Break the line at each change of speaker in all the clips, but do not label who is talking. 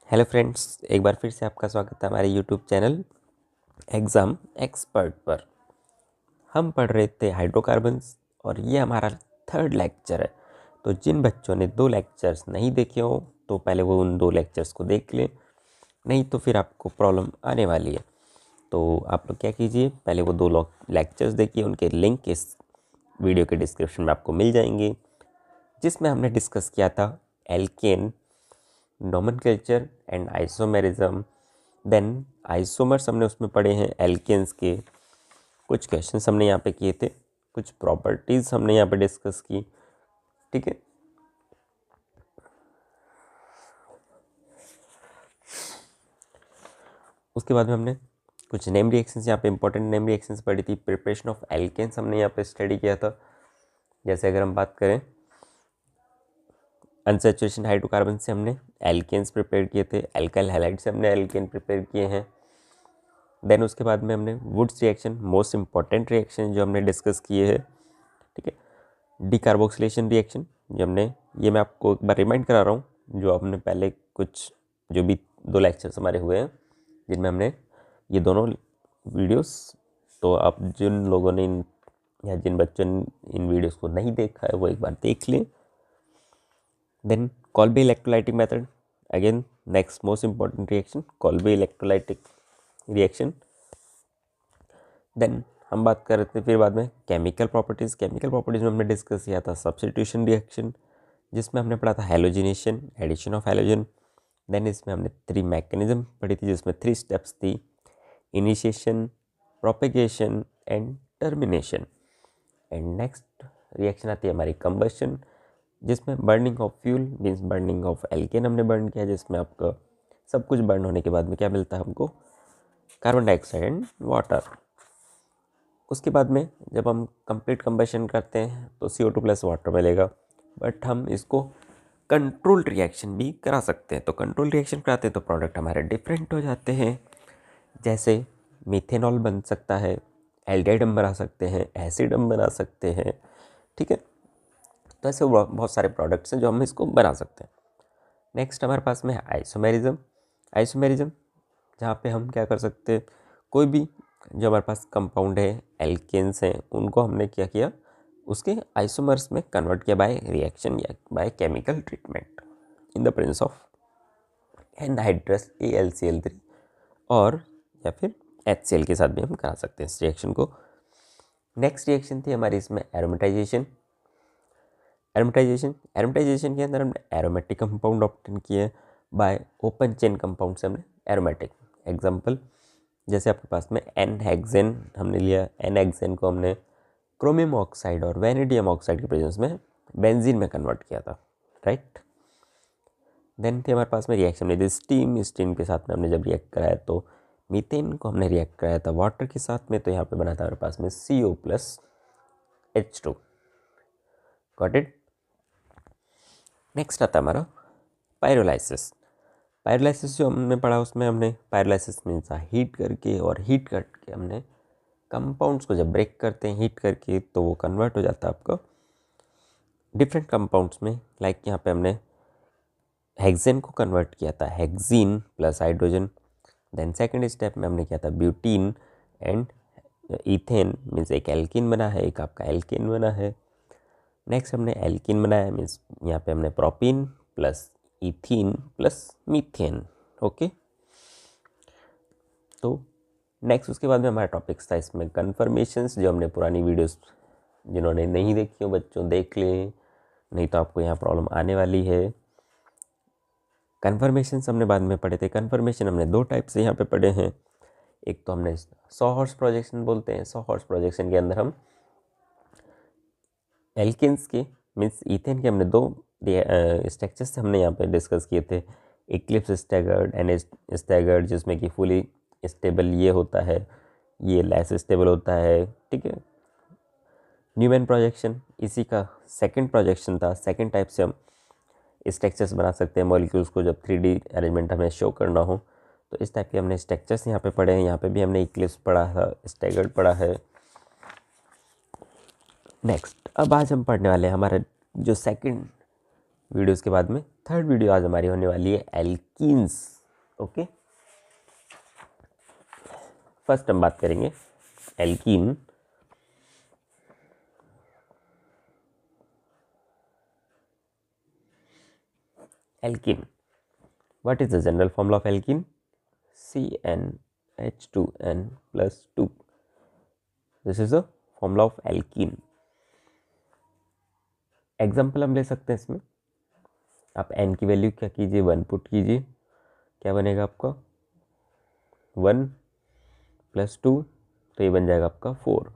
Hello friends, एक बार फिर से आपका स्वागत है हमारे यूट्यूब चैनल एग्ज़ाम एक्सपर्ट पर। हम पढ़ रहे थे हाइड्रोकार्बन्स और ये हमारा थर्ड लेक्चर है। तो जिन बच्चों ने 2 लेक्चर्स नहीं देखे हो तो पहले वो उन 2 लेक्चर्स को देख लें, नहीं तो फिर आपको प्रॉब्लम आने वाली है। तो आप लोग क्या कीजिए, पहले वो 2 लेक्चर्स देखिए, उनके लिंक इस वीडियो के डिस्क्रिप्शन में आपको मिल जाएंगे, जिसमें हमने डिस्कस किया था alkane nomenclature and isomerism. Then isomers हमने उसमें पढ़े हैं एल्केन्स के। कुछ क्वेश्चंस हमने यहाँ पे किए थे, कुछ प्रॉपर्टीज़ हमने यहाँ पे डिस्कस की। ठीक है, उसके बाद में हमने कुछ नेम रिएक्शंस, यहाँ पे इंपॉर्टेंट नेम रिएक्शंस पढ़ी थी। प्रिपरेशन ऑफ एल्केन्स हमने यहाँ पे स्टडी किया था। जैसे अगर हम बात करें अनसैचुरेशन हाइड्रोकार्बन से हमने एल्केन्स प्रिपेयर किए थे, एल्काइल हैलाइड से हमने एल्केन प्रिपेयर किए हैं। देन उसके बाद में हमने Wurtz reaction, most important reaction जो हमने डिस्कस किए हैं। ठीक है, डिकार्बोक्सिलेशन रिएक्शन जो हमने, ये मैं आपको एक बार रिमाइंड करा रहा हूँ, जो आपने पहले कुछ जो भी 2 लेक्चर्स हमारे हुए हैं जिनमें हमने ये दोनों वीडियोस, तो आप जिन लोगों ने या जिन बच्चों ने इन वीडियोस को नहीं देखा है वो एक बार देख लें। Then Kolbe electrolytic method, again next most important reaction Kolbe electrolytic reaction. Then हम बात कर रहे थे फिर बाद में केमिकल प्रॉपर्टीज़। केमिकल प्रॉपर्टीज़ में हमने डिस्कस किया था सब्स्टिट्यूशन रिएक्शन, जिसमें हमने पढ़ा था halogenation, addition of halogen. Then इसमें हमने 3 मैकेनिज्म पढ़ी थी, जिसमें 3 स्टेप्स थी, initiation, propagation and termination. And next reaction आती है हमारी कंबशन, जिसमें burning of fuel means burning of alkene हमने बर्न किया, जिसमें आपका सब कुछ बर्न होने के बाद में क्या मिलता है हमको, कार्बन डाइऑक्साइड एंड वाटर। उसके बाद में जब हम कंप्लीट कंबशन करते हैं तो CO2 प्लस वाटर मिलेगा, बट हम इसको कंट्रोल्ड रिएक्शन भी करा सकते हैं। तो कंट्रोल रिएक्शन कराते हैं तो प्रोडक्ट हमारे डिफरेंट हो जाते हैं, जैसे मिथेनॉल बन सकता है, एल्डिहाइड हम बना सकते हैं, एसिड हम बना सकते हैं। ठीक है, तो ऐसे बहुत सारे प्रोडक्ट्स हैं जो हम इसको बना सकते हैं। नेक्स्ट हमारे पास में है आइसोमेरिज्म। आइसोमेरिज्म जहाँ पे हम क्या कर सकते हैं, कोई भी जो हमारे पास कंपाउंड है, एल्केन्स हैं, उनको हमने क्या किया, उसके आइसोमर्स में कन्वर्ट किया बाय रिएक्शन या by chemical treatment in the presence of anhydrous AlCl3, और या फिर HCl के साथ भी हम करा सकते हैं इस रिएक्शन को। नेक्स्ट रिएक्शन थी हमारी इसमें एरोमेटाइजेशन। एरोमेटाइजेशन के अंदर हमने एरोमेटिक कंपाउंड ऑब्टेन किए बाय ओपन चेन कंपाउंड से हमने एरोमेटिक। एग्जांपल जैसे आपके पास में एन हेक्सेन हमने लिया, एन हेक्सेन को हमने क्रोमियम ऑक्साइड और वैनेडियम ऑक्साइड के प्रेजेंस में बेंजीन में कन्वर्ट किया था, राइट। देन थे हमारे पास में रिएक्शन में स्टीम के साथ में हमने जब रिएक्ट कराया तो मीथेन को हमने रिएक्ट कराया था वाटर के साथ में, तो यहाँ पे बना था हमारे पास में CO plus H2। Got it. Next आता हमारा पायरोलाइसिस। पायरोलाइसिस जो हमने पढ़ा उसमें हमने पायरोलाइसिस मीन्स हीट करके, और हीट करके हमने कंपाउंड्स को जब ब्रेक करते हैं हीट करके तो वो कन्वर्ट हो जाता है आपका डिफरेंट कंपाउंड्स में। लाइक यहाँ पे हमने हेक्सेन को कन्वर्ट किया था hexene plus hydrogen. Then second step में हमने किया था ब्यूटीन एंड इथेन मीन्स एक एल्किन बना है, एक आपका एल्केन बना है। नेक्स्ट हमने एल्किन बनाया मीन्स यहाँ पे हमने propene plus ethene plus methane. Okay, तो नेक्स्ट उसके बाद में हमारा टॉपिक्स था इसमें कन्फर्मेशंस, जो हमने पुरानी वीडियोस जिन्होंने नहीं देखी हो बच्चों देख लें, नहीं तो आपको यहाँ प्रॉब्लम आने वाली है। कन्फर्मेशंस हमने बाद में पढ़े थे। कन्फर्मेशन हमने 2 टाइप से यहाँ पे पढ़े हैं। एक तो हमने सॉ हॉर्स प्रोजेक्शन बोलते हैं। सॉ हॉर्स प्रोजेक्शन के अंदर हम एल्केन्स के मीन्स इथेन के हमने 2 स्ट्रक्चर्स हमने यहाँ पे डिस्कस किए थे, इक्लिप्स स्टैगर्ड एंड स्टैगर्ड, जिसमें कि फुली स्टेबल ये होता है, ये लेस स्टेबल होता है। ठीक है, न्यूमैन प्रोजेक्शन इसी का सेकंड प्रोजेक्शन था। सेकंड टाइप से हम स्ट्रक्चर्स बना सकते हैं मॉलिक्यूल्स को जब 3D अरेंजमेंट हमें शो करना हो, तो इस टाइप के हमने स्ट्रक्चर्स यहाँ पे पढ़े हैं। यहाँ पे भी हमने इक्लिप्स पढ़ा है, स्टैगर्ड पढ़ा है। नेक्स्ट अब आज हम पढ़ने वाले हैं हमारे जो सेकंड वीडियोस के बाद में थर्ड वीडियो आज हमारी होने वाली है एल्कीन्स। ओके, फर्स्ट हम बात करेंगे alkene. Alkene, what is the general formula of alkene? CnH2n plus 2. This is the formula of alkene. Example हम ले सकते हैं इसमें, आप n की वैल्यू क्या कीजिए, 1 पुट कीजिए, क्या बनेगा आपका 1 + 2, तो ये बन जाएगा आपका 4।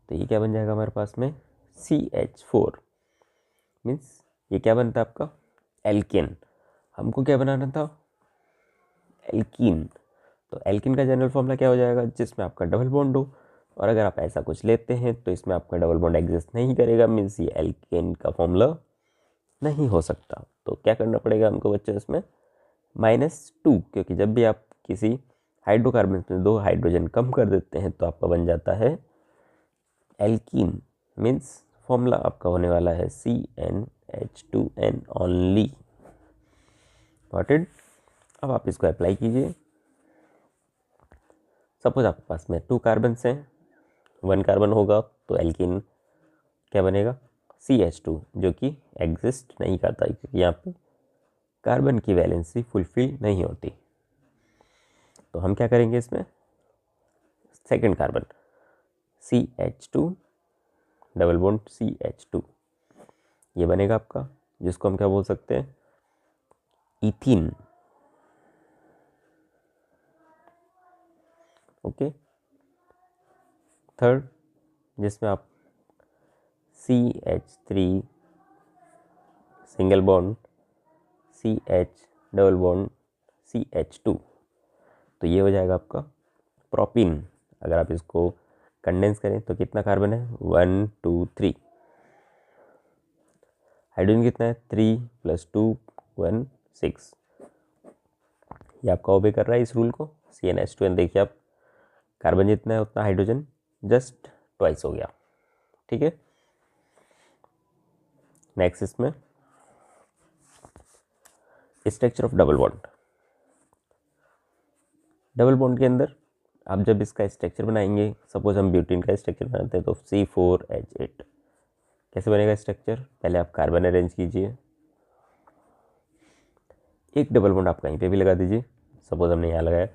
तो ये क्या बन जाएगा हमारे पास में CH4, मीन्स ये क्या बनता है आपका एल्केन। हमको क्या बनाना था एल्कीन। तो एल्कीन का जनरल फॉर्मूला क्या हो जाएगा, जिसमें आपका डबल बॉन्ड हो, और अगर आप ऐसा कुछ लेते हैं तो इसमें आपका डबल बॉन्ड एग्जिस्ट नहीं करेगा, मीन्स ये एल्केन का फॉर्मूला नहीं हो सकता। तो क्या करना पड़ेगा हमको बच्चों इसमें -2, क्योंकि जब भी आप किसी हाइड्रोकार्बन में 2 हाइड्रोजन कम कर देते हैं तो आपका बन जाता है एल्कीन, मीन्स फॉर्मूला आपका होने वाला है CnH2n ओनली। Got it. अब आप इसको अप्लाई कीजिए। सपोज आपके पास में 2 कार्बन हैं, 1 कार्बन होगा तो एल्कीन क्या बनेगा CH2, जो कि एग्जिस्ट नहीं करता क्योंकि यहाँ पे कार्बन की वैलेंसी फुलफिल नहीं होती। तो हम क्या करेंगे इसमें, second carbon CH2 double bond CH2, ये बनेगा आपका, जिसको हम क्या बोल सकते हैं इथीन। ओके, थर्ड जिसमें आप CH3 single bond CH double bond CH2, तो ये हो जाएगा आपका प्रोपीन। अगर आप इसको कंडेंस करें तो कितना कार्बन है 1 2 3, हाइड्रोजन कितना है 3 + 2 1 6। ये आपका ओबे कर रहा है इस रूल को। CnH2n देखिए आप, कार्बन जितना है उतना हाइड्रोजन जस्ट ट्वाइस हो गया। ठीक है, नेक्स्ट इसमें structure of double bond. Double bond के अंदर आप जब इसका स्ट्रक्चर बनाएंगे, सपोज हम ब्यूटीन का स्ट्रक्चर बनाते हैं तो C4H8 कैसे बनेगा स्ट्रक्चर, पहले आप कार्बन अरेंज कीजिए, एक डबल बॉन्ड आप कहीं पे भी लगा दीजिए, सपोज हमने यहाँ लगाया,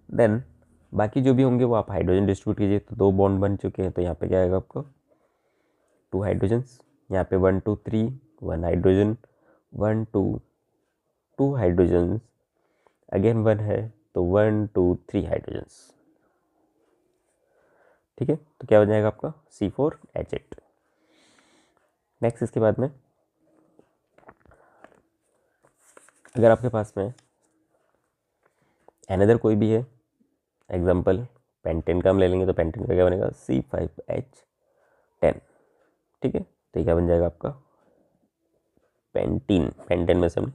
देन बाकी जो भी होंगे वो आप हाइड्रोजन डिस्ट्रीब्यूट कीजिए। तो 2 बॉन्ड बन चुके हैं, तो यहाँ पे क्या आएगा आपको 2 हाइड्रोजन्स, यहाँ पे 1 2 3 1 हाइड्रोजन, 1 2 2 हाइड्रोजन्स, अगेन 1 है तो 1 2 3 हाइड्रोजन्स। ठीक है, तो क्या हो जाएगा आपका C4H8। नेक्स्ट इसके बाद में अगर आपके पास में अनदर कोई भी है, एग्जाम्पल पेंटेन का हम ले लेंगे, तो पेंटेन का क्या बनेगा C5H10। ठीक है, तो क्या बन जाएगा आपका पेंटीन। पेंटेन में से हमने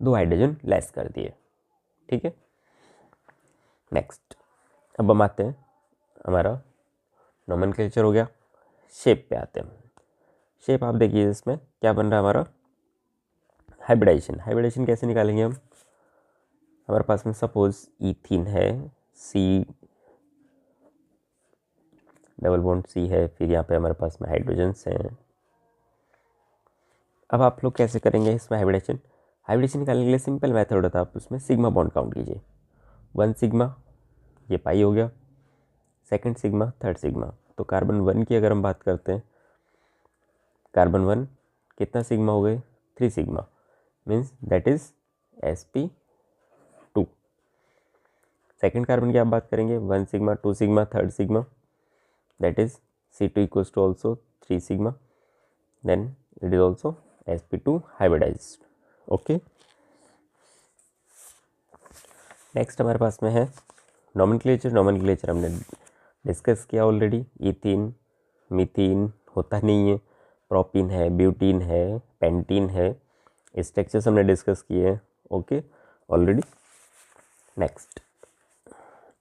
2 हाइड्रोजन लेस कर दिए। ठीक है, नेक्स्ट अब हम आते हैं, हमारा नोमेनक्लेचर हो गया, शेप पे आते हैं। शेप आप देखिए इसमें क्या बन रहा है हमारा हाइब्रिडाइजेशन। हाइब्रिडाइजेशन कैसे निकालेंगे हम, हमारे पास में सपोज इथीन है, C डबल बॉन्ड C है, फिर यहाँ पे हमारे पास में हाइड्रोजन्स हैं। अब आप लोग कैसे करेंगे इसमें हाइब्रिडेशन, हाइब्रिडेशन निकालने के लिए सिंपल मेथड होता है, आप उसमें सिग्मा बॉन्ड काउंट कीजिए, 1 सिग्मा, ये पाई हो गया, सेकंड सिग्मा, थर्ड सिग्मा। तो कार्बन 1 की अगर हम बात करते हैं, कार्बन 1 कितना सिग्मा हो गए 3 sigma, means that is sp2। Second carbon की आप बात करेंगे 1 sigma, 2 sigma, third sigma, that is C2 equals to also 3 sigma, then it is also sp2 hybridized. Okay, next हमारे पास में है नोमेनक्लेचर। नोमेनक्लेचर हमने डिस्कस किया ऑलरेडी, इथीन, मीथीन होता नहीं है, प्रोपीन है, ब्यूटीन है, पेंटीन है, स्ट्रक्चर्स हमने डिस्कस किए हैं। Okay already. नेक्स्ट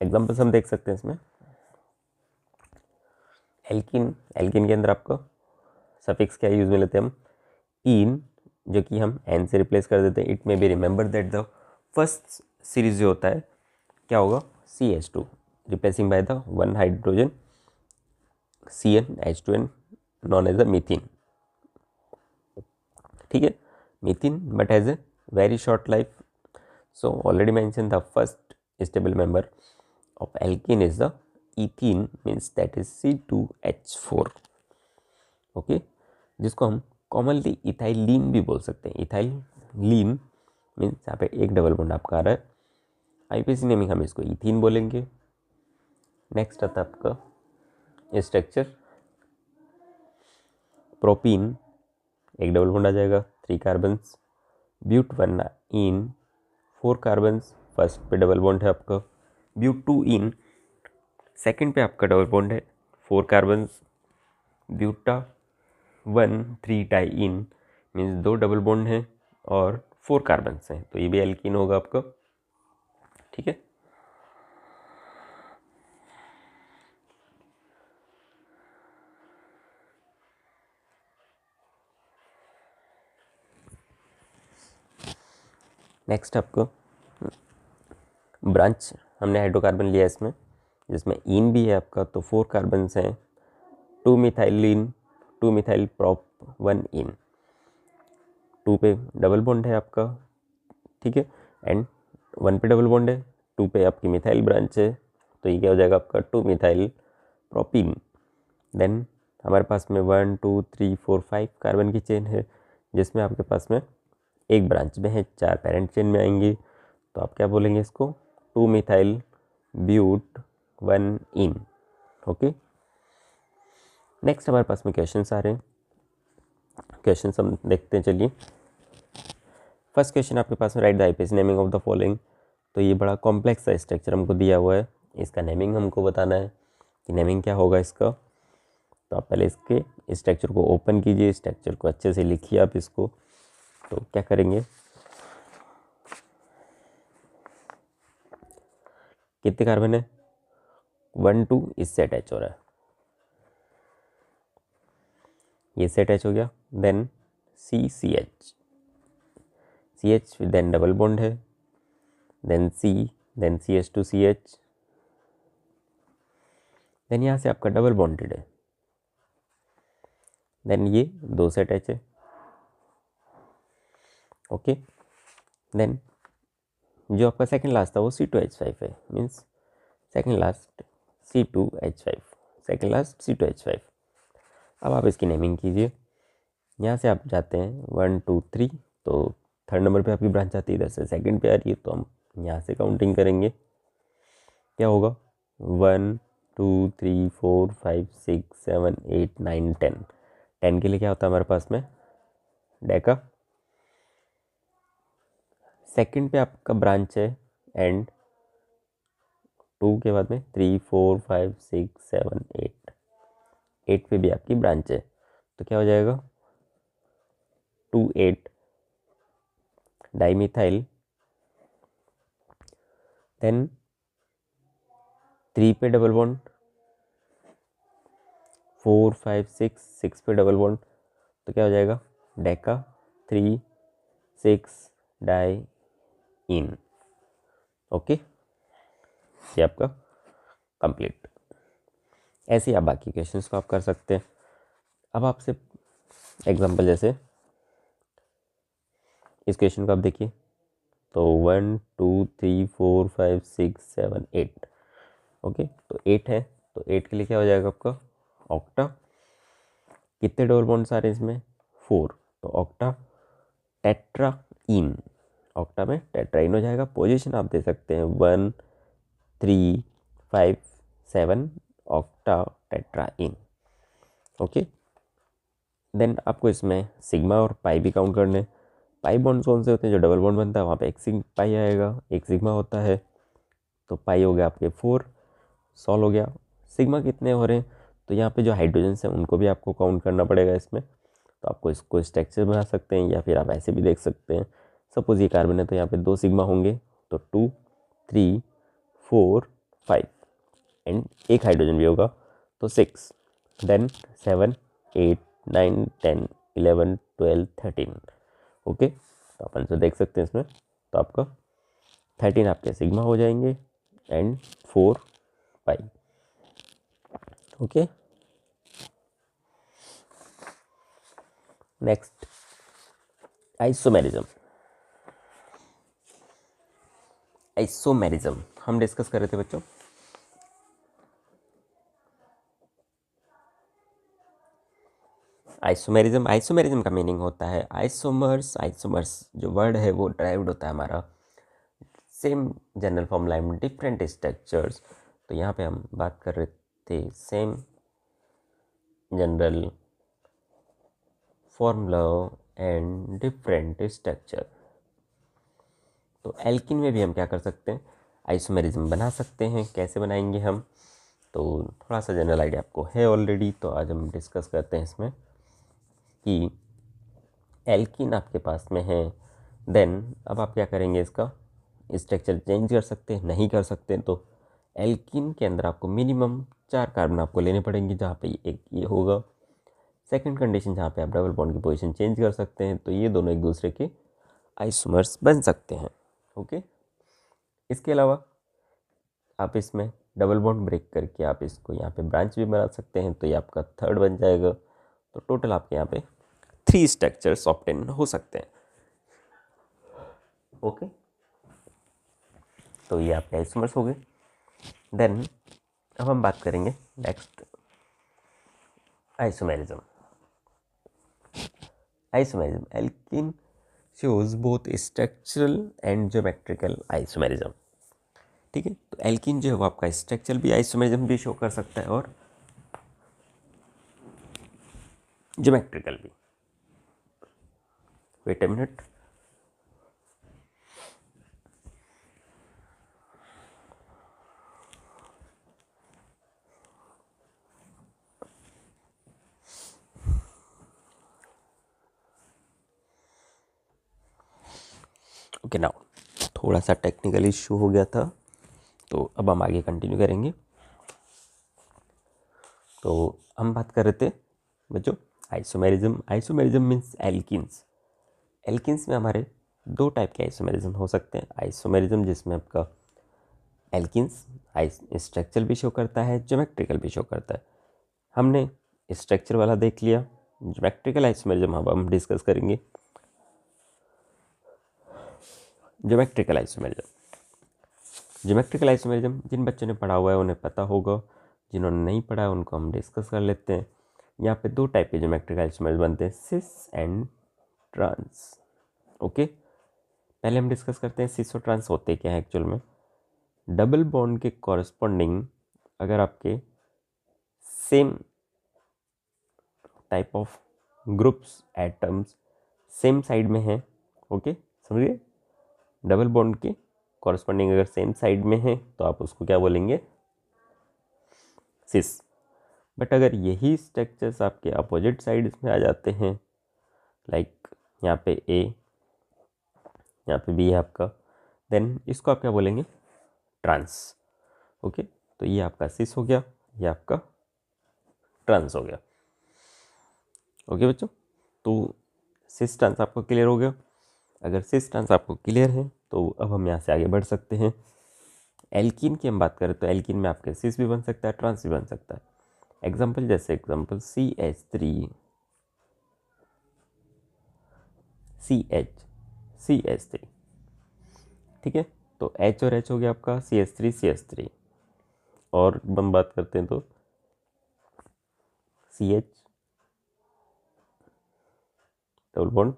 एग्जांपल्स हम देख सकते हैं इसमें, एल्कीन। एल्कीन के अंदर आपको सफिक्स क्या यूज में लेते हैं हम इन, जो कि हम एन से रिप्लेस कर देते हैं। It may be remember that the first series जो होता है क्या होगा, CH2 replacing by the 1 hydrogen CnH2n known as a methine. ठीक है, methine but has a very short life. So already mention the first stable member of alkene is the ethene, means that is C2H4। Okay, जिसको हम commonly ethylene भी बोल सकते हैं। Ethylene means यहाँ पे एक डबल बॉन्ड आपका आ रहा है, आईपीसी नेमिंग हम इसको इथीन बोलेंगे। नेक्स्ट आता है आपका स्ट्रक्चर, प्रोपीन एक डबल बॉन्ड आ जाएगा, 3 कार्बन्स, ब्यूट-1-इन 4 कार्बन्स, फर्स्ट पे डबल बॉन्ड है आपका, ब्यूट-2-इन सेकंड पे आपका डबल बॉन्ड है 4 कार्बन्स, ब्यूटा-1,3-डाई-इन मीन्स 2 डबल बॉन्ड हैं और 4 कार्बन्स हैं, तो ये भी एल्कीन होगा आपका। ठीक है, नेक्स्ट आपको ब्रांच हमने हाइड्रोकार्बन लिया इसमें, जिसमें इन भी है आपका, तो 4 कार्बन्स हैं, 2 मिथाइलिन 2 मिथाइल प्रॉप 1-इन, 2 पे डबल बॉन्ड है आपका। ठीक है, एंड 1 पे डबल बॉन्ड है, 2 पे आपकी मिथाइल ब्रांच है, तो ये क्या हो जाएगा आपका 2 मिथाइल प्रोपीन। देन हमारे पास में 1 2 3 4 5 कार्बन की चेन है, जिसमें आपके पास में एक ब्रांच में है, 4 पेरेंट चेन में आएंगी, तो आप क्या बोलेंगे इसको, 2 मिथाइल ब्यूट 1-इन। ओके, नेक्स्ट हमारे पास में क्वेश्चंस आ रहे हैं, क्वेश्चंस हम देखते हैं। चलिए, फर्स्ट क्वेश्चन आपके पास में, write the IPC naming of the following. तो ये बड़ा कॉम्प्लेक्स सा स्ट्रक्चर हमको दिया हुआ है, इसका नेमिंग हमको बताना है कि नेमिंग क्या होगा इसका। तो आप पहले इसके स्ट्रक्चर को ओपन कीजिए, स्ट्रक्चर को अच्छे से लिखिए आप इसको। तो क्या करेंगे, कितने कार्बन है, 1 2 इससे अटैच हो रहा है, ये से अटैच हो गया। Then CH then double bond है, then C, then CH2CH, then यहाँ से आपका डबल बॉन्डेड है, देन ये 2 से अटैच है। ओके, देन जो आपका सेकंड लास्ट था वो C2H5 है, means second last C2H5, second last C2H5। अब आप इसकी नेमिंग कीजिए, यहाँ से आप जाते हैं 1 2 3, तो थर्ड नंबर पे आपकी ब्रांच आती है, इधर से सेकंड पे आ रही है, तो हम यहाँ से काउंटिंग करेंगे, क्या होगा 1 2 3 4 5 6 7 8 9 10। 10 के लिए क्या होता है हमारे पास में, डेका। सेकंड पे आपका ब्रांच है, एंड 2 के बाद में 3 4 5 6 7 8, 8 पे भी आपकी ब्रांच है, तो क्या हो जाएगा 2 8 डाइमिथाइल, देन 3 पे डबल बॉन्ड, 4 5 6 पे डबल बॉन्ड, तो क्या हो जाएगा डेका 3 6 डाई इन। ओके, ये आपका कंप्लीट। ऐसे ही आप बाकी क्वेश्चंस को आप कर सकते हैं। अब आपसे एग्जांपल, जैसे इस क्वेश्चन को आप देखिए, तो 1 2 3 4 5 6 7 8। ओके, तो 8 है, तो 8 के लिए क्या हो जाएगा आपका ऑक्टा। कितने डबल बॉन्ड्स आ रहे हैं इसमें, 4, तो ऑक्टा टेट्रा इन, ऑक्टा में टेट्राइन हो जाएगा। पोजीशन आप दे सकते हैं 1 3 5 7, ऑक्टा टेट्रा इन। ओके, देन आपको इसमें सिग्मा और पाई भी काउंट करने। पाई बॉन्ड कौन से होते हैं, जो डबल बॉन्ड बनता है वहाँ पे एक पाई आएगा, एक सिग्मा होता है, तो पाई हो गया आपके 4, सॉल्व हो गया। सिग्मा कितने हो रहे हैं, तो यहाँ पे जो हाइड्रोजन्स हैं उनको भी आपको काउंट करना पड़ेगा इसमें। तो आपको इसको स्ट्रक्चर बना सकते हैं, या फिर आप ऐसे भी देख सकते हैं। सपोज ये कार्बन है, तो यहाँ पे 2 सिग्मा होंगे, तो 2 3 4 5, एंड एक हाइड्रोजन भी होगा, तो 6, देन 7 8 9 10 11 12 13। ओके, तो अपन से देख सकते हैं इसमें, तो आपका 13 आपके सिग्मा हो जाएंगे and 4 pi. Okay, next isomerism. Isomerism हम डिस्कस कर रहे थे बच्चों। आइसोमेरिज्म का मीनिंग होता है आइसोमर्स। आइसोमर्स जो वर्ड है वो ड्राइव्ड होता है हमारा सेम जनरल फॉर्मूला में डिफरेंट स्ट्रक्चर्स। तो यहाँ पे हम बात कर रहे थे same general formula and different structure. तो एल्किन में भी हम क्या कर सकते हैं, आइसोमेरिज्म बना सकते हैं। कैसे बनाएंगे हम, तो थोड़ा सा जनरल आइडिया आपको है ऑलरेडी, तो आज हम डिस्कस करते हैं इसमें कि एल्किन आपके पास में है। देन अब आप क्या करेंगे, इसका स्ट्रक्चर चेंज कर सकते हैं, नहीं कर सकते हैं। तो एल्किन के अंदर आपको मिनिमम 4 कार्बन आपको लेने पड़ेंगे, जहाँ पे एक ये होगा। सेकंड कंडीशन जहाँ पे आप डबल बॉन्ड की पोजीशन चेंज कर सकते हैं, तो ये दोनों एक दूसरे के आइसोमर्स बन सकते हैं। ओके, इसके अलावा आप इसमें डबल बॉन्ड ब्रेक करके आप इसको यहाँ पे ब्रांच भी बना सकते हैं, तो ये आपका थर्ड बन जाएगा। तो टोटल आपके यहाँ पे 3 स्ट्रक्चर्स ऑब्टेन हो सकते हैं। ओके, तो ये आपके आइसोमर्स हो गए। देन अब हम बात करेंगे next isomerism. Isomerism alkene shows both structural and geometrical isomerism. ठीक है, तो एल्किन जो है वो आपका स्ट्रक्चरल भी आइसोमेरिज्म भी शो कर सकता है और ज्योमेट्रिकल भी। Wait a minute, okay now थोड़ा सा टेक्निकल इशू हो गया था, तो अब हम आगे कंटिन्यू करेंगे। तो हम बात कर रहे थे बच्चों isomerism. Isomerism means alkenes. Alkenes में हमारे 2 टाइप के आइसोमेरिज्म हो सकते हैं। आइसोमेरिज्म जिसमें आपका एल्किन्स स्ट्रक्चर भी शो करता है, ज्योमेट्रिकल भी शो करता है। हमने स्ट्रक्चर वाला देख लिया। ज्योमेट्रिकल आइसोमेरिज्म अब हम डिस्कस करेंगे। ज्योमेट्रिकल आइसोमेरिज्म, ज्योमेट्रिकल आइसोमेरिज्म जिन बच्चों ने पढ़ा हुआ है उन्हें पता होगा, जिन्होंने नहीं पढ़ा है उनको हम डिस्कस कर लेते हैं। यहाँ पे 2 टाइप के ज्योमेट्रिकल आइसोमेरिज्म बनते हैं, सिस एंड ट्रांस। ओके, पहले हम डिस्कस करते हैं सिस और ट्रांस होते क्या है एक्चुअल में। डबल बॉन्ड के कॉरस्पॉन्डिंग अगर आपके same type of groups atoms same side में हैं, ओके समझिए, डबल बॉन्ड के कॉरस्पॉन्डिंग अगर सेम साइड में है तो आप उसको क्या बोलेंगे, सिस। बट अगर यही स्ट्रक्चर्स आपके अपोजिट साइड में आ जाते हैं, लाइक यहाँ पे ए, यहाँ पे बी है आपका, देन इसको आप क्या बोलेंगे, ट्रांस। ओके, तो ये आपका सिस हो गया, ये आपका ट्रांस हो गया। ओके बच्चों, तो सिस ट्रांस आपको क्लियर हो गया। अगर सिस ट्रांस आपको क्लियर है तो अब हम यहाँ से आगे बढ़ सकते हैं। एल्कीन की हम बात करें तो एल्कीन में आपके सिस भी बन सकता है, ट्रांस भी बन सकता है। एग्जाम्पल जैसे एग्जाम्पल CH3 CH3, ठीक है। तो H और H हो गया आपका CH3 और हम बात करते हैं तो CH डबल बॉन्ड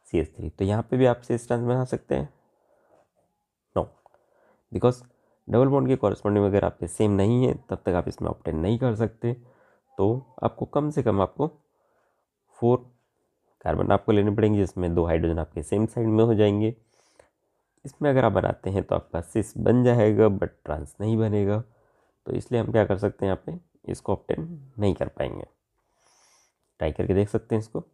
CH3। तो यहाँ पे भी आप सिस ट्रांस बना सकते हैं, नो, बिकॉज डबल बॉन्ड के कॉरस्पॉन्डिंग अगर आपके सेम नहीं है तब तक आप इसमें ऑब्टेन नहीं कर सकते। तो आपको कम से कम आपको 4 कार्बन आपको लेने पड़ेंगे, जिसमें 2 हाइड्रोजन आपके सेम साइड में हो जाएंगे। इसमें अगर आप बनाते हैं तो आपका सिस बन जाएगा बट ट्रांस नहीं बनेगा। तो इसलिए हम क्या कर सकते हैं, यहाँ पे इसको ऑब्टेन नहीं कर पाएंगे। ट्राई करके देख सकते हैं इसको।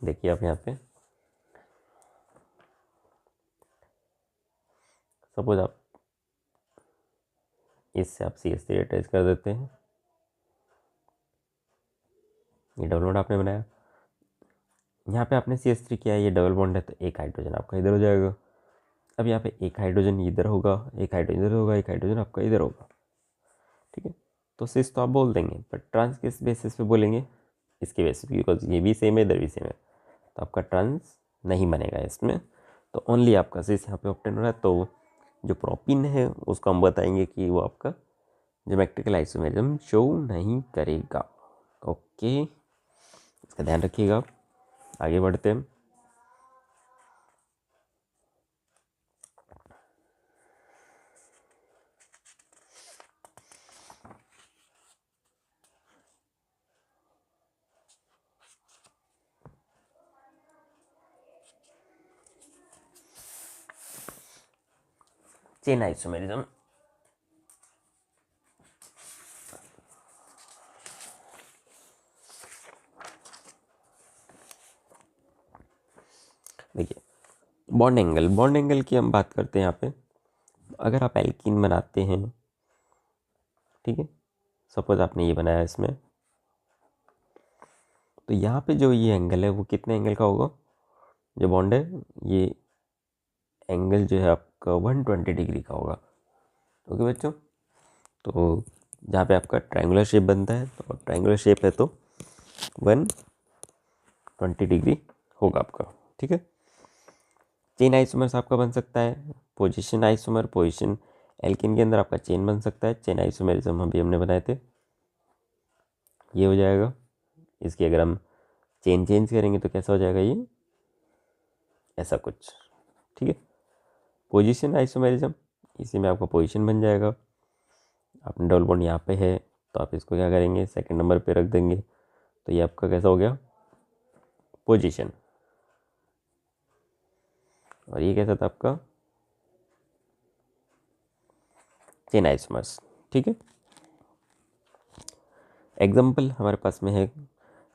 देखिए आप यहाँ पे सपोज आप इससे आप CH3 अटैच कर देते हैं, ये डबल बॉन्ड आपने बनाया। यहाँ पे आपने CH3 किया है, ये डबल बॉन्ड है तो एक हाइड्रोजन आपका इधर हो जाएगा। अब यहाँ पे एक हाइड्रोजन इधर होगा, एक हाइड्रोजन इधर होगा, एक हाइड्रोजन आपका इधर होगा, ठीक है। तो सिस तो आप बोल देंगे, पर ट्रांस किस बेसिस पे बोलेंगे, इसके बेसिस पे, बिकॉज ये भी सेम है इधर भी सेम है, तो आपका ट्रांस नहीं बनेगा इसमें। तो ओनली आपका सिस यहाँ पे ऑब्टेन हो रहा है। तो जो प्रोपीन है उसको हम बताएंगे कि वो आपका ज्योमेट्रिकल आइसोमेरिज्म शो नहीं करेगा। ओके, इसका ध्यान रखिएगा। आगे बढ़ते हैं। Chain isomerism. देखिए, बॉन्ड एंगल की हम बात करते हैं यहाँ पे। अगर आप एल्कीन बनाते हैं, ठीक है, सपोज आपने ये बनाया इसमें, तो यहाँ पे जो ये एंगल है वो कितने एंगल का होगा, जो बॉन्ड है ये एंगल जो है आपका 120 डिग्री का होगा। ओके बच्चों, तो जहाँ पे आपका ट्रायंगुलर शेप बनता है, तो ट्रायंगुलर शेप है तो 120 डिग्री होगा आपका, ठीक है। चेन आइसोमर्स आपका बन सकता है पोजीशन आइसोमर, पोजीशन एल्किन के अंदर आपका चेन बन सकता है। चेन आइसोमेरिज्म अभी हमने बनाए थे, ये हो जाएगा। इसकी अगर हम चेन चेंज करेंगे तो कैसा हो जाएगा, ये ऐसा कुछ, ठीक है। पोजीशन आइसोमेरिज्म, इसी में आपका पोजीशन बन जाएगा। आपने डबल बॉन्ड यहाँ पे है तो आप इसको क्या करेंगे, सेकंड नंबर पे रख देंगे, तो ये आपका कैसा हो गया, पोजीशन। और ये कैसा था आपका, चेन आइसोमर्स, ठीक है। एग्जाम्पल हमारे पास में है,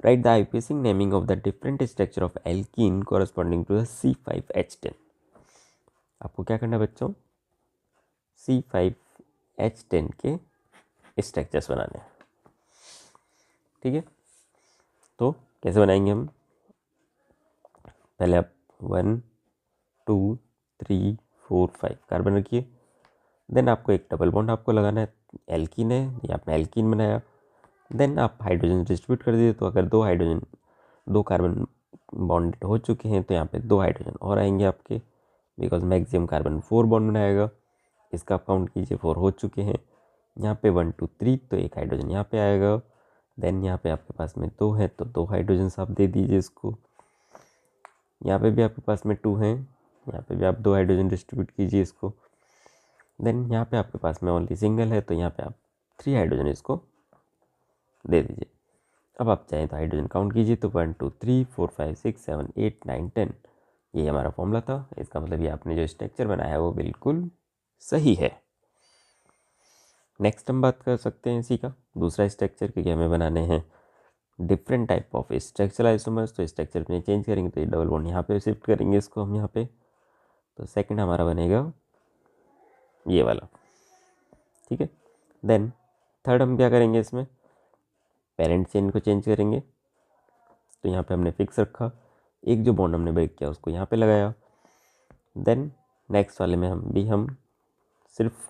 write the IUPAC naming of the different structure of alkene corresponding to the C5H10। आपको क्या करना है बच्चों, C5H10 के स्ट्रक्चर्स बनाने हैं, ठीक है। तो कैसे बनाएंगे हम, पहले आप 1 2 3 4 5 कार्बन रखिए। देन आपको एक डबल बॉन्ड आपको लगाना है, एल्कीन है, ये आपने एल्कीन बनाया। देन आप हाइड्रोजन डिस्ट्रीब्यूट कर दीजिए। तो अगर दो कार्बन बॉन्डेड हो चुके हैं तो यहाँ पे 2 हाइड्रोजन और आएंगे आपके, बिकॉज मैक्सिमम कार्बन 4 बॉन्ड बनाएगा। इसका आप काउंट कीजिए, 4 हो चुके हैं। यहाँ पे 1 2 3 तो एक हाइड्रोजन यहाँ पे आएगा। देन यहाँ पे आपके पास में 2 है तो 2 हाइड्रोजन आप दे दीजिए इसको। यहाँ पे भी आपके पास में 2 हैं, यहाँ पे भी आप 2 हाइड्रोजन डिस्ट्रीब्यूट कीजिए इसको। देन यहाँ पे आपके पास में ओनली सिंगल है तो यहाँ पे आप 3 हाइड्रोजन इसको दे दीजिए। अब आप चाहें तो हाइड्रोजन काउंट कीजिए, तो 1 2 3 4 5 6 7 8 9 10, ये हमारा फॉर्मूला था। इसका मतलब ये आपने जो स्ट्रक्चर बनाया है वो बिल्कुल सही है। नेक्स्ट हम बात कर सकते हैं इसी का दूसरा स्ट्रक्चर, क्योंकि हमें बनाने हैं different type of structural isomers. तो स्ट्रक्चर में चेंज करेंगे तो ये डबल बॉन्ड यहाँ पे शिफ्ट करेंगे इसको हम यहाँ पे, तो सेकंड हमारा बनेगा ये वाला, ठीक है। देन थर्ड हम क्या करेंगे, इसमें पेरेंट चेन को चेंज करेंगे। तो यहाँ पे हमने फिक्स रखा, एक जो बॉन्ड हमने ब्रेक किया उसको यहाँ पे लगाया। देन नेक्स्ट वाले में हम सिर्फ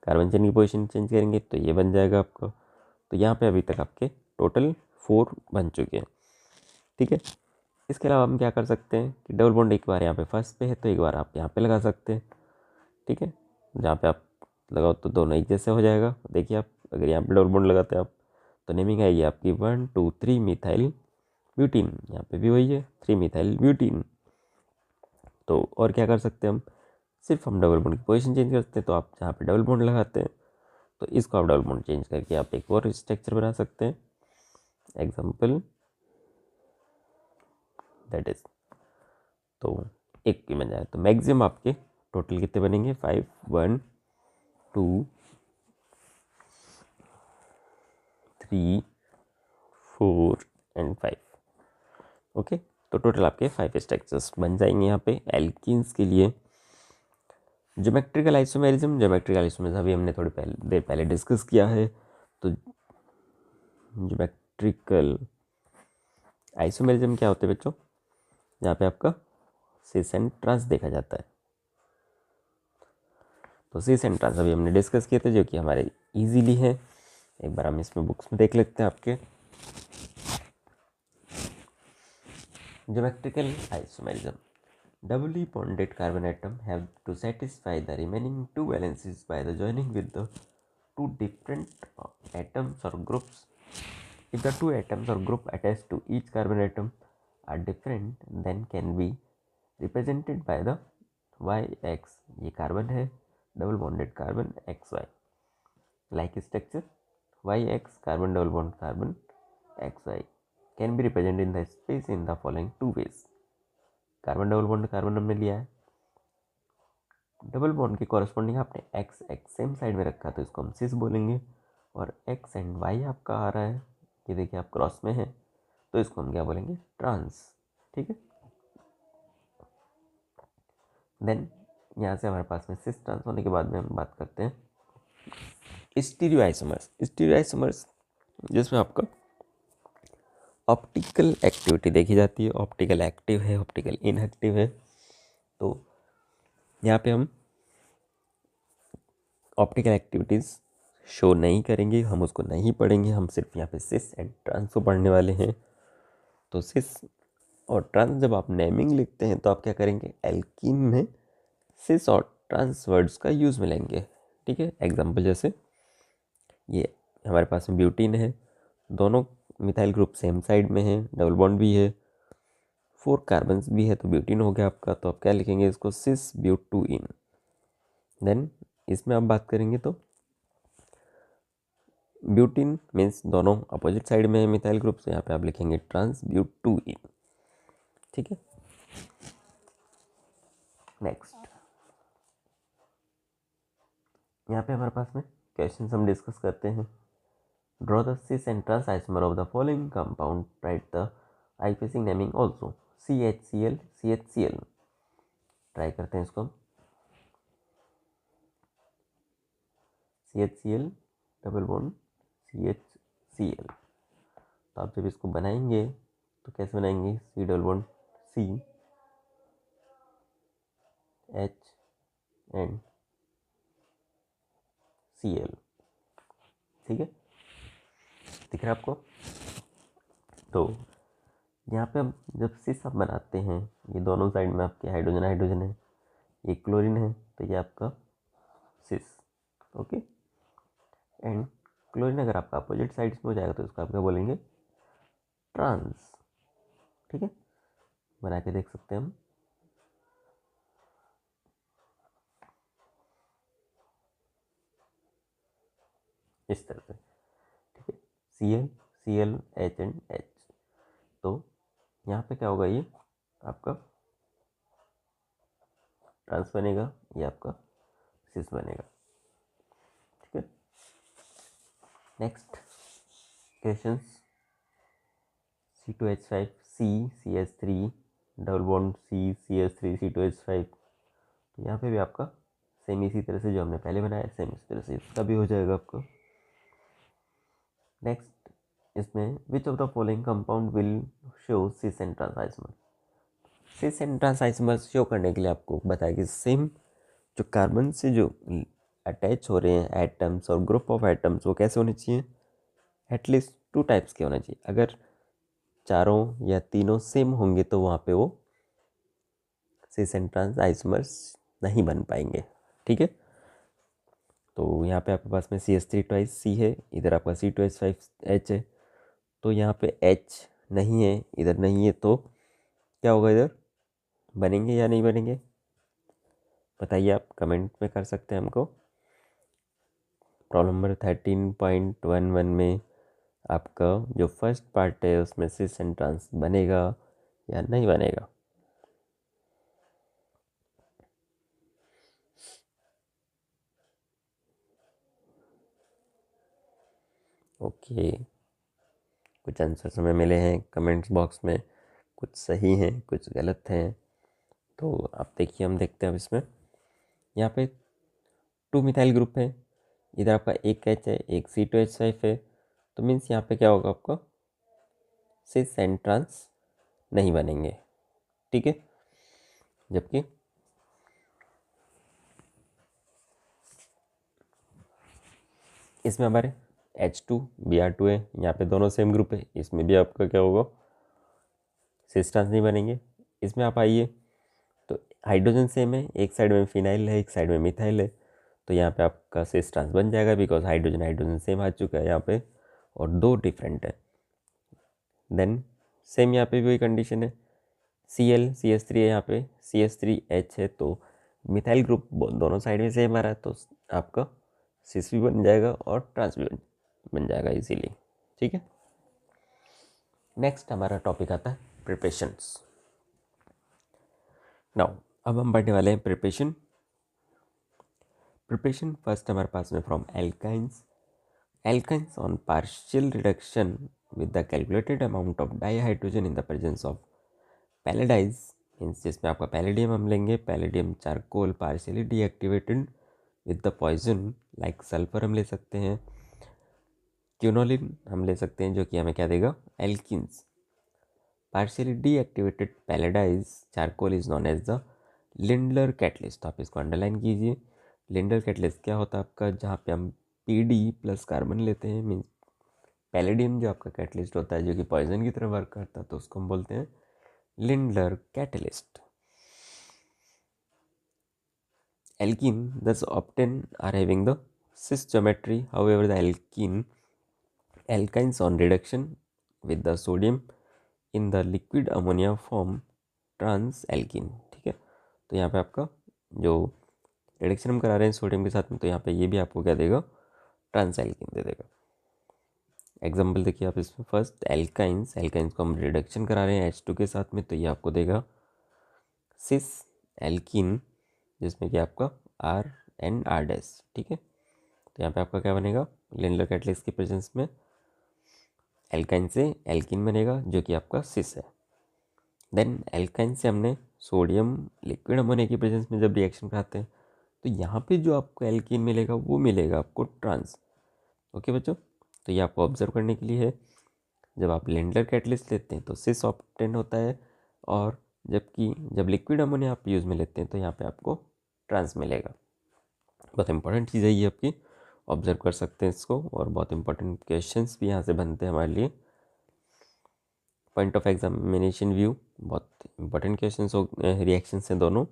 कार्बन चेन की पोजीशन चेंज करेंगे तो ये बन जाएगा आपका। तो यहाँ पे अभी तक आपके टोटल 4 बन चुके हैं, ठीक है। इसके अलावा हम क्या कर सकते हैं कि डबल बॉन्ड एक बार यहाँ पे फर्स्ट पे है तो एक बार आप यहाँ पे लगा सकते हैं, ठीक है। जहाँ पे आप लगाओ तो दोनों एक जैसे हो जाएगा। देखिए आप अगर यहाँ पे डबल बॉन्ड लगाते हैं आप तो नेमिंग आएगी आपकी 1 2 3 मिथाइल ब्यूटीन, यहाँ पे भी वही है 3 मिथाइल ब्यूटीन। तो और क्या कर सकते हैं सिर्फ हम डबल बॉन्ड की पोजीशन चेंज करते हैं। तो आप जहाँ पे डबल बॉन्ड लगाते हैं तो इसको आप डबल बॉन्ड चेंज करके आप एक और स्ट्रक्चर बना सकते हैं। एग्जाम्पल दैट इज, तो एक की बन जाए तो मैक्सिमम आपके टोटल कितने बनेंगे, 5 1 2 3 4 एंड 5। ओके, तो टोटल आपके 5 स्ट्रक्चर्स बन जाएंगे यहाँ पे एल्कीन्स के लिए। ज्योमेट्रिकल आइसोमेरिज्म अभी हमने थोड़ी देर पहले डिस्कस किया है। तो ज्योमेट्रिकल आइसोमेरिज्म क्या होते हैं बच्चों, जहाँ पे आपका सिस एंड ट्रांस देखा जाता है। तो सिस एंड ट्रांस अभी हमने डिस्कस किए थे, जो कि हमारे इजीली है। एक बार हम इसमें बुक्स में देख लेते हैं आपके। Geometrical isomerism, doubly bonded carbon atom have to satisfy the remaining two valencies by the joining with the two different atoms or groups. If the two atoms or group attached to each carbon atom are different, then can be represented by the YX, ये carbon है, double bonded carbon XY, like structure YX carbon double bond carbon XY can be represented in the space in the following two ways. Carbon double bond carbon हमने लिया है, double bond के corresponding आपने x x same side में रखा, तो इसको हम सिस बोलेंगे। और एक्स एंड वाई आपका आ रहा है, ये देखिए आप क्रॉस में है, तो इसको हम क्या बोलेंगे, ट्रांस। ठीक है, देन यहाँ से हमारे पास में सिस ट्रांस होने के बाद में हम बात करते हैं स्टीरियो आइसोमर्स। स्टीरियो आइसोमर्स जिसमें आपका ऑप्टिकल एक्टिविटी देखी जाती है, ऑप्टिकल एक्टिव है, ऑप्टिकल इनएक्टिव है। तो यहाँ पे हम ऑप्टिकल एक्टिविटीज़ शो नहीं करेंगे, हम उसको नहीं पढ़ेंगे, हम सिर्फ यहाँ पे सिस एंड ट्रांस को पढ़ने वाले हैं। तो सिस और ट्रांस जब आप नेमिंग लिखते हैं तो आप क्या करेंगे, एल्कीन में सिस और ट्रांस वर्ड्स का यूज़ में लेंगे। ठीक है, एग्जाम्पल जैसे ये हमारे पास में ब्यूटीन है, दोनों मिथाइल ग्रुप सेम साइड में है, डबल बॉन्ड भी है, 4 कार्बन्स भी है, तो ब्यूटीन हो गया आपका। तो आप क्या लिखेंगे इसको, सिस ब्यूटूइन। देन इसमें आप बात करेंगे तो ब्यूटीन मीन्स दोनों अपोजिट साइड में है मिथाइल ग्रुप, से यहाँ पे आप लिखेंगे ट्रांस ब्यूटूइन। ठीक है, नेक्स्ट यहाँ पे हमारे पास में क्वेश्चन हम डिस्कस करते हैं। Draw the cis and trans isomer of the following compound, write the IUPAC naming also, CHCl CHCl। Try करते हैं इसको हम, CHCl डबल बॉन्ड CHCl। तो आप जब इसको बनाएंगे तो कैसे बनाएंगे, C double bond C H and Cl। ठीक है, दिख रहा है आपको। तो यहाँ पे हम जब सिस आप बनाते हैं, ये दोनों साइड में आपके हाइड्रोजन हाइड्रोजन है, ये क्लोरीन है, तो ये आपका सिस। ओके, एंड क्लोरीन अगर आपका अपोजिट साइड्स में हो जाएगा तो इसको आप क्या बोलेंगे, ट्रांस। ठीक है, बना के देख सकते हैं हम। इस तरह से, ठीक है, Cl Cl H and H। तो यहाँ पे क्या होगा, ये आपका ट्रांस बनेगा, ये आपका सिस बनेगा। ठीक है, next question, C2H5 C CH3 double bond C CH3 C2H5। तो यहाँ पे भी आपका सेम इसी तरह से जो हमने पहले बनाया, सेम इसी तरह से इसका भी हो जाएगा आपको। नेक्स्ट इसमें which of the following compound will show cis and trans isomer. Cis and trans isomer show करने के लिए आपको बताया कि सेम जो कार्बन से जो अटैच हो रहे हैं एटम्स और ग्रुप ऑफ एटम्स, वो कैसे होने चाहिए, एटलीस्ट 2 टाइप्स के होने चाहिए। अगर चारों या तीनों सेम होंगे तो वहाँ पे वो सिस एंड ट्रांस आइसोमर्स नहीं बन पाएंगे। ठीक है, तो यहाँ पे आपके पास में CH3 ट्वाइस C है, इधर आपका C2H5H है, तो यहाँ पे H नहीं है, इधर नहीं है, तो क्या होगा, इधर बनेंगे या नहीं बनेंगे, बताइए आप कमेंट में कर सकते हैं हमको। प्रॉब्लम नंबर 13.11 में आपका जो फर्स्ट पार्ट है उसमें सिस एंड ट्रांस बनेगा या नहीं बनेगा। ओके, कुछ आंसर्स हमें मिले हैं कमेंट्स बॉक्स में, कुछ सही हैं कुछ गलत हैं। तो आप देखिए, हम देखते हैं अब इसमें। यहाँ पे 2 मिथाइल ग्रुप है, इधर आपका एक H है, एक C2H5 है, तो मीन्स यहाँ पे क्या होगा, आपका सिस एंड ट्रांस नहीं बनेंगे। ठीक है। जबकि इसमें हमारे H2Br2 है, यहाँ पे दोनों सेम ग्रुप है, इसमें भी आपका क्या होगा, सिस ट्रांस नहीं बनेंगे। इसमें आप आइए तो हाइड्रोजन सेम है, एक साइड में फिनाइल है, एक साइड में मिथाइल है, तो यहाँ पे आपका सिस ट्रांस बन जाएगा बिकॉज हाइड्रोजन हाइड्रोजन सेम आ चुका है यहाँ पे और दो डिफरेंट है। देन सेम यहाँ पे भी वही कंडीशन है, ClCH3 है, यहाँ पे CH3H है, तो मिथाइल ग्रुप दोनों साइड में सेम आ रहा है, तो आपका सिस भी बन जाएगा और ट्रांस भी बन जाएगा इजीली, ठीक है। नेक्स्ट हमारा टॉपिक आता है प्रिपरेशंस। नाउ अब हम पढ़ने वाले हैं प्रिपरेशन। प्रिपरेशन फर्स्ट हमारे पास में from alkynes on partial reduction with the calculated amount of dihydrogen in the presence of palladised, means जिसमें आपका पैलेडियम हम लेंगे, palladium charcoal partially deactivated with the poison like sulphur हम ले सकते हैं, क्यूनोलिन हम ले सकते हैं जो कि हमें क्या देगा, alkynes. Partially deactivated palladised charcoal is known as the Lindlar catalyst. आप इसको अंडरलाइन कीजिए। लिंडलर कैटलिस्ट क्या होता है आपका, जहाँ पे हम PD प्लस कार्बन लेते हैं, मीन्स पैलेडियम जो आपका कैटलिस्ट होता है जो कि पॉइजन की तरह वर्क करता है, तो उसको हम बोलते हैं Lindlar catalyst. Alkene thus often are having the cis geometry. However, the alkynes on reduction with the sodium in the liquid ammonia form trans alkene, ठीक है। तो यहाँ पे आपका जो रिडक्शन हम करा रहे हैं सोडियम के साथ में, तो यहाँ पे ये भी आपको क्या देगा, ट्रांस एल्कीन दे देगा। एग्जाम्पल देखिए आप इसमें, फर्स्ट एल्काइंस को हम रिडक्शन करा रहे हैं H2 के साथ में, तो ये आपको देगा सिस एल्कीन जिसमें कि आपका R डैश, ठीक है। तो यहाँ पे आपका क्या बनेगा, लिंडलर कैटलिस्ट की प्रेजेंस में एल्काइन से एल्कीन बनेगा जो कि आपका सिस है। देन एल्काइन से हमने सोडियम लिक्विड अमोनिया की प्रेजेंस में जब रिएक्शन कराते हैं, तो यहाँ पे जो आपको एल्कीन मिलेगा वो मिलेगा आपको ट्रांस। ओके बच्चों, तो ये आपको ऑब्जर्व करने के लिए है। जब आप लिंडलर कैटलिस्ट लेते हैं तो सिस ऑब्टेन होता है, और जबकि जब लिक्विड अमोनिया आप यूज़ में लेते हैं तो यहाँ पे आपको ट्रांस मिलेगा। बहुत इंपॉर्टेंट चीज़ है ये आपकी, ऑब्जर्व कर सकते हैं इसको, और बहुत इंपॉर्टेंट क्वेश्चंस भी यहाँ से बनते हैं हमारे लिए। पॉइंट ऑफ एग्जामिनेशन व्यू बहुत इंपॉर्टेंट क्वेश्चंस हो, रिएक्शंस हैं दोनों।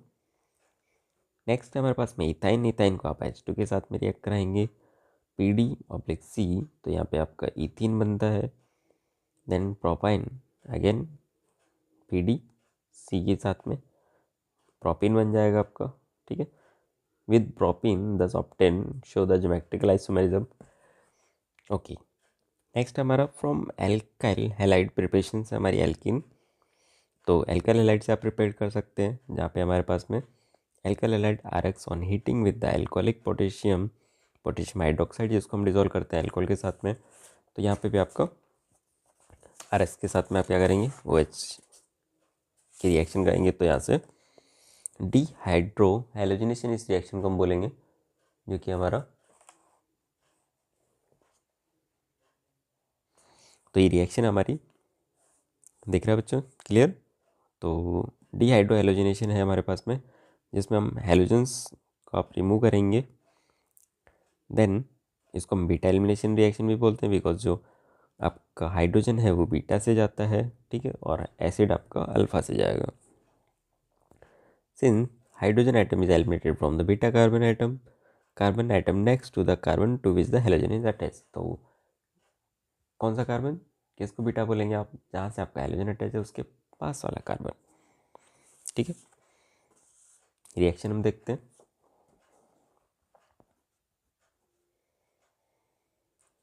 नेक्स्ट है हमारे पास में इथाइन को आप H2 के साथ में रिएक्ट कराएंगे, PD/C, तो यहाँ पे आपका इथीन बनता है। देन प्रोपाइन अगेन PD/C के साथ में प्रोपिन बन जाएगा आपका, ठीक है। With propyne does octane show the geometrical isomerism. Okay, next हमारा फ्रॉम एल्काइल हैलाइड प्रिपरेशन से हमारी एल्कीन। तो एल्काइल हैलाइड से आप प्रिपेयर कर सकते हैं, जहाँ पे हमारे पास में alkyl halide RX on heating with the alcoholic potassium hydroxide, जिसको हम डिजोल्व करते हैं एल्कोहल के साथ में, तो यहाँ पे भी आपका RX के साथ में आप क्या करेंगे, OH की रिएक्शन करेंगे, तो यहाँ से डिहाइड्रो हैलोजिनेशन इस रिएक्शन को हम बोलेंगे, जो कि हमारा, तो ये रिएक्शन हमारी दिख रहा है बच्चों, क्लियर। तो डिहाइड्रो हैलोजिनेशन है हमारे पास में, जिसमें हम हैलोजन्स को आप रिमूव करेंगे। देन इसको हम बीटा एलिमिनेशन रिएक्शन भी बोलते हैं, बिकॉज जो आपका हाइड्रोजन है वो बीटा से जाता है, ठीक है, और एसिड आपका अल्फा से जाएगा। Since hydrogen atom is eliminated from the beta carbon atom next to the carbon to which the halogen is attach. तो कौन सा कार्बन, किसको बीटा बोलेंगे आप, जहाँ से आपका हैलोजन अटैच है उसके पास वाला कार्बन, ठीक है। रिएक्शन हम देखते हैं।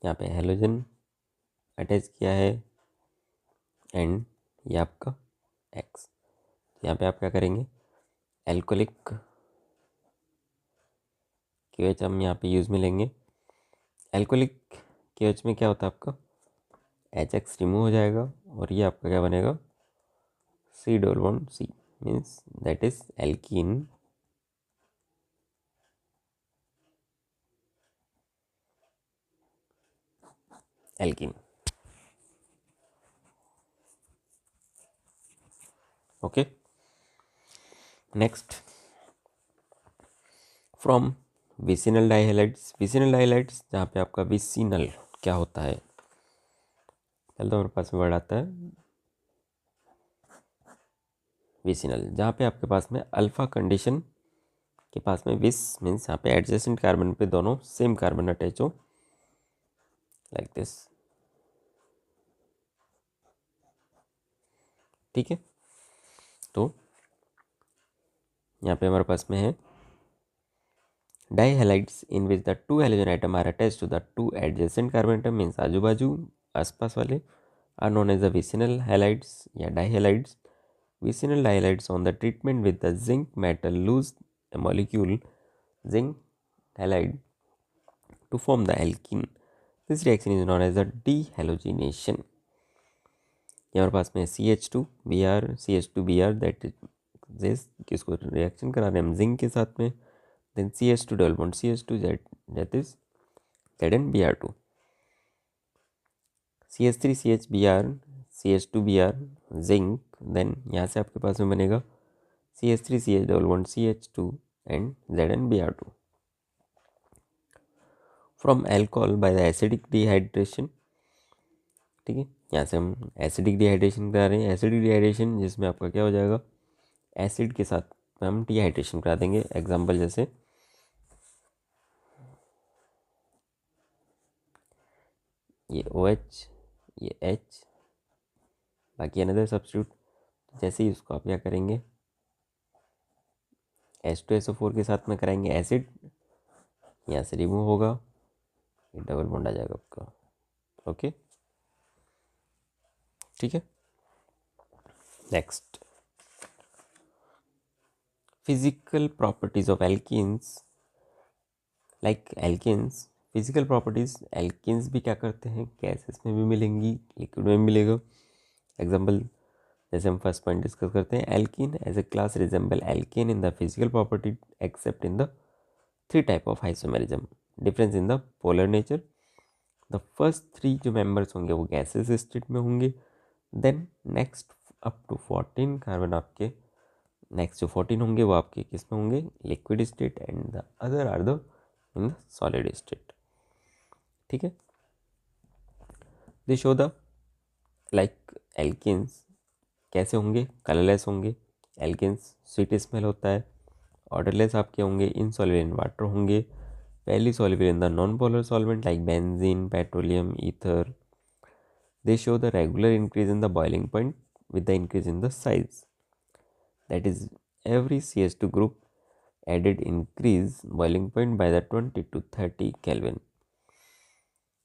यहाँ पे हैलोजन अटैच किया है एंड ये आपका X। यहाँ पे आप क्या करेंगे, एल्कोहलिक KOH हम यहाँ पे यूज़ में लेंगे। एल्कोहलिक KOH में क्या होता है आपका, HX रिमूव हो जाएगा और ये आपका क्या बनेगा, C, means that is alkene. Okay, next from vicinal dihalides. Vicinal dihalides जहाँ पे आपका विसिनल क्या होता है, पहले तो हमारे पास में वर्ड आता है विसिनल, जहाँ पे आपके पास में अल्फा कंडीशन के पास में विस मीन्स यहाँ पे एडजेसेंट कार्बन पे दोनों सेम कार्बन अटैच हो, लाइक दिस। ठीक है, तो यहाँ पे हमारे पास में है dihalides in which the two halogen atoms are attached to the two adjacent carbon atoms means आजू बाजू आसपास वाले are known as the vicinal halides या dihalides. Vicinal dihalides on the treatment with the zinc metal lose molecule zinc halide to form the alkene. This reaction is known as the dehalogenation. यहाँ पास में CH2Br CH2Br that this किसको reaction करा रहे हैं हम zinc के साथ में, then CH2 double bond CH2 that is ZnBr2 CH3 CHBr CH2Br zinc, then यहाँ से आपके पास में बनेगा CH3 CH double bond CH2 and ZnBr2 from alcohol by the acidic dehydration. ठीक है, यहाँ से हम एसिडिक डिहाइड्रेशन करा रहे हैं, एसिडिक डिहाइड्रेशन जिसमें आपका क्या हो जाएगा, एसिड के साथ हम डिहाइड्रेशन करा देंगे। एग्जांपल जैसे ये OH ये H बाकी अनदर सब्स्टिट्यूट, जैसे ही उसको आप क्या करेंगे H2SO4 के साथ में कराएंगे एसिड, यहाँ से रिमूव होगा, ये डबल बॉन्ड आ जाएगा आपका। ओके, ठीक है। Next physical properties of alkenes, like alkenes physical properties, alkenes भी क्या करते हैं, गैसेस में भी मिलेंगी, लिक्विड में भी मिलेगा। एग्जांपल जैसे हम फर्स्ट पॉइंट डिस्कस करते हैं, alkene as a class resemble alkane in the physical property except in the three type of isomerism, difference in the polar nature. The first three जो मेंबर्स होंगे वो गैसेस स्टेट में होंगे, then next up to 14 carbon आपके next जो 14 होंगे वो आपके किस में होंगे, liquid state, and the other are the in the solid state. ठीक है, they show the like alkanes कैसे होंगे, कलरलेस होंगे, एल्केन्स स्वीट स्मेल होता है, ऑर्डरलेस आपके होंगे, इनसॉल्युबल इन वाटर होंगे, पहली soluble in the non polar solvent like benzene, petroleum, ether. They show the regular increase in the boiling point with the increase in the size, that is every CH2 group added increase boiling point by the 20 to 30 Kelvin.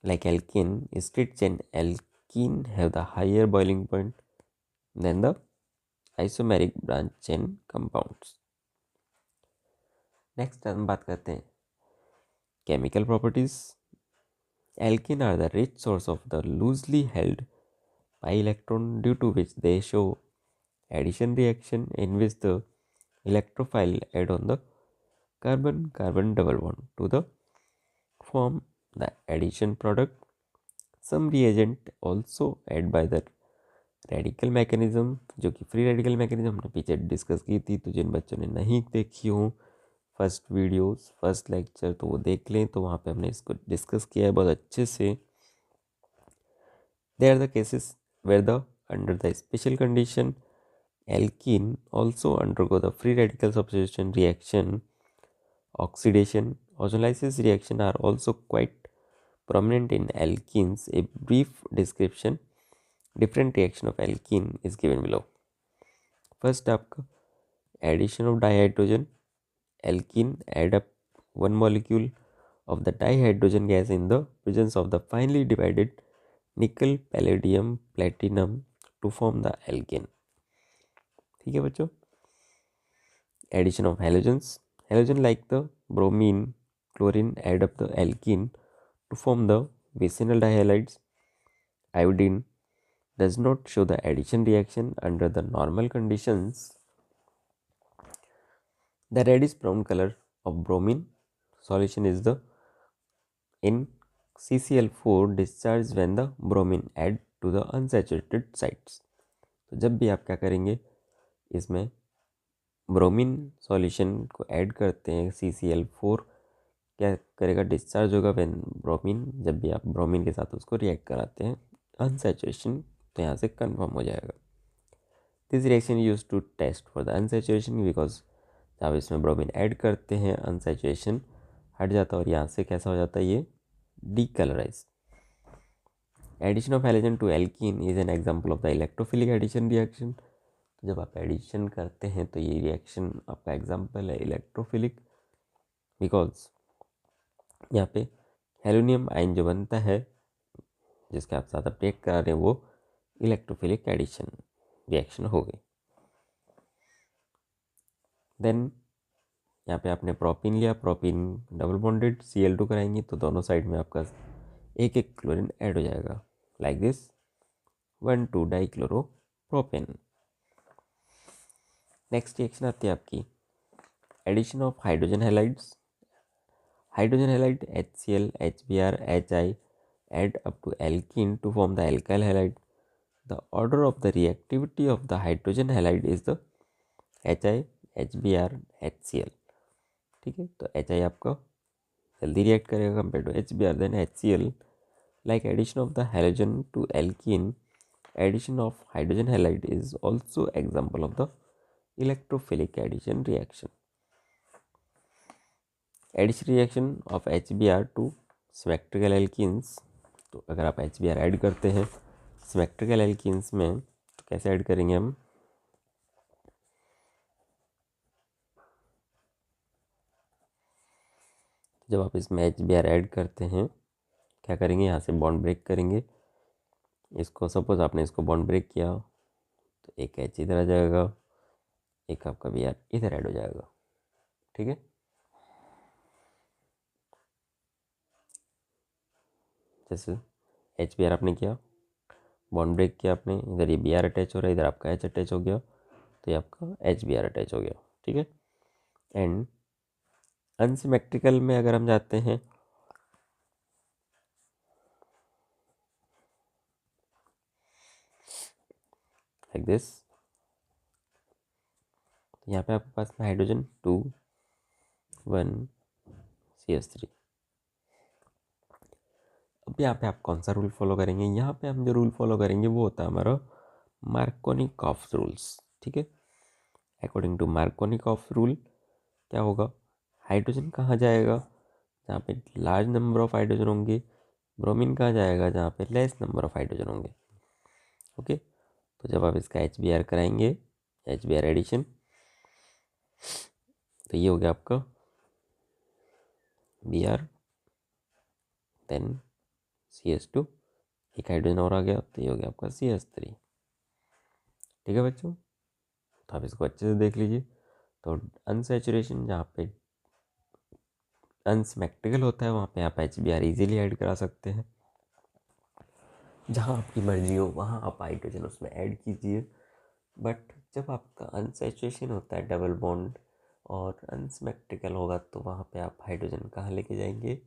Like alkene, straight chain alkene have the higher boiling point than the isomeric branch chain compounds. Next हम बात करते हैं chemical properties. Alkene are the rich source of the loosely held pi electron, due to which they show addition reaction in which the electrophile add on the carbon-carbon double bond to the form the addition product. Some reagent also add by the radical mechanism, जो कि free radical mechanism हमने पीछे discuss की थी, तो जिन बच्चों ने नहीं देखी हो फर्स्ट वीडियोस फर्स्ट लेक्चर तो वो देख लें, तो वहाँ पे हमने इसको डिस्कस किया है बहुत अच्छे से। They are the cases where the under the special condition alkene also undergo the free radical substitution reaction, oxidation, ozonolysis reaction are also quite prominent in alkenes. A brief description different reaction of alkene is given below. First आपका addition of dihydrogen, alkene add up one molecule of the dihydrogen gas in the presence of the finely divided nickel, palladium, platinum to form the alkene. ठीक है बच्चों, addition of halogens, halogen like the bromine, chlorine add up the alkene to form the vicinal dihalides. Iodine does not show the addition reaction under the normal conditions. The reddish brown color of bromine solution is the in CCl4 discharge when the bromine add to the unsaturated sites. तो जब भी आप क्या करेंगे इसमें bromine solution को add करते हैं, CCl4 क्या करेगा, डिस्चार्ज होगा व्हेन ब्रोमीन, जब भी आप ब्रोमीन के साथ उसको रिएक्ट कराते हैं अनसैचुरेशन, तो यहाँ से कन्फर्म हो जाएगा। This reaction use to test for the unsaturation, because जब इसमें ब्रोमीन ऐड करते हैं अनसैचुरेशन हट जाता है और यहाँ से कैसा हो जाता है ये decolourize. Addition of halogen to alkene is an example of the electrophilic addition reaction. तो जब आप एडिशन करते हैं तो ये रिएक्शन आपका एग्जांपल है इलेक्ट्रोफिलिक, बिकॉज यहाँ पे हेलोनियम आयन जो बनता है जिसके आप साथ ब्रेक करा रहे हैं वो इलेक्ट्रोफिलिक एडिशन रिएक्शन हो गई। देन यहाँ पे आपने प्रोपीन लिया, प्रोपीन डबल बॉन्डेड Cl2 कराएंगे तो दोनों साइड में आपका एक एक क्लोरीन ऐड हो जाएगा, like this 1,2 dichloropropane. Next reaction आती है आपकी addition of hydrogen halides. Hydrogen halide HCl, HBr, HI add up to alkene to form the alkyl halide. The order of the reactivity of the hydrogen halide is the HI, HBr, HCl। ठीक है, तो HI आपका जल्दी react करेगा compare to HBr, then HCl। Like addition of the halogen to alkene, addition of hydrogen halide is also example of the electrophilic addition reaction. Addition reaction of HBr to symmetrical alkenes, तो अगर आप HBr add करते हैं symmetrical alkenes में तो कैसे add करेंगे हम, जब आप इसमें HBr ऐड करते हैं क्या करेंगे, यहाँ से बॉन्ड ब्रेक करेंगे। इसको सपोज आपने इसको बॉन्ड ब्रेक किया तो एक H इधर आ जाएगा, एक आपका Br इधर ऐड हो जाएगा। ठीक है, जैसे HBr आपने किया, बॉन्ड ब्रेक किया आपने, इधर ये Br अटैच हो रहा है, इधर आपका H अटैच हो गया, तो ये आपका HBr अटैच हो गया। ठीक है, एंड अनसिमेट्रिकल में अगर हम जाते हैं लाइक दिस, तो यहाँ पे आपके पास में हाइड्रोजन 2 1 CH3। अब यहाँ पे आप कौन सा रूल फॉलो करेंगे, यहाँ पे हम जो रूल फॉलो करेंगे वो होता है हमारा मार्कोनिकॉफ रूल्स। ठीक है, अकॉर्डिंग टू मार्कोनिकॉफ रूल क्या होगा, हाइड्रोजन कहाँ जाएगा, जहाँ पे लार्ज नंबर ऑफ हाइड्रोजन होंगे, ब्रोमीन कहाँ जाएगा, जहाँ पे लेस नंबर ऑफ हाइड्रोजन होंगे। ओके, तो जब आप इसका HBr कराएंगे, HBr एडिशन, तो ये हो गया आपका Br, देन CH2, एक हाइड्रोजन और आ गया, तो ये हो गया आपका CH3। ठीक है बच्चों, तो आप इसको अच्छे से देख लीजिए। तो अनसैचुरेशन जहाँ पे अनसिमेट्रिकल होता है वहाँ पे आप HBr इजीली ऐड करा सकते हैं, जहाँ आपकी मर्जी हो वहाँ आप हाइड्रोजन उसमें ऐड कीजिए। बट जब आपका अनसैचुरेशन होता है डबल बॉन्ड और अनसिमेट्रिकल होगा तो वहाँ पे आप हाइड्रोजन कहाँ लेके जाएंगे,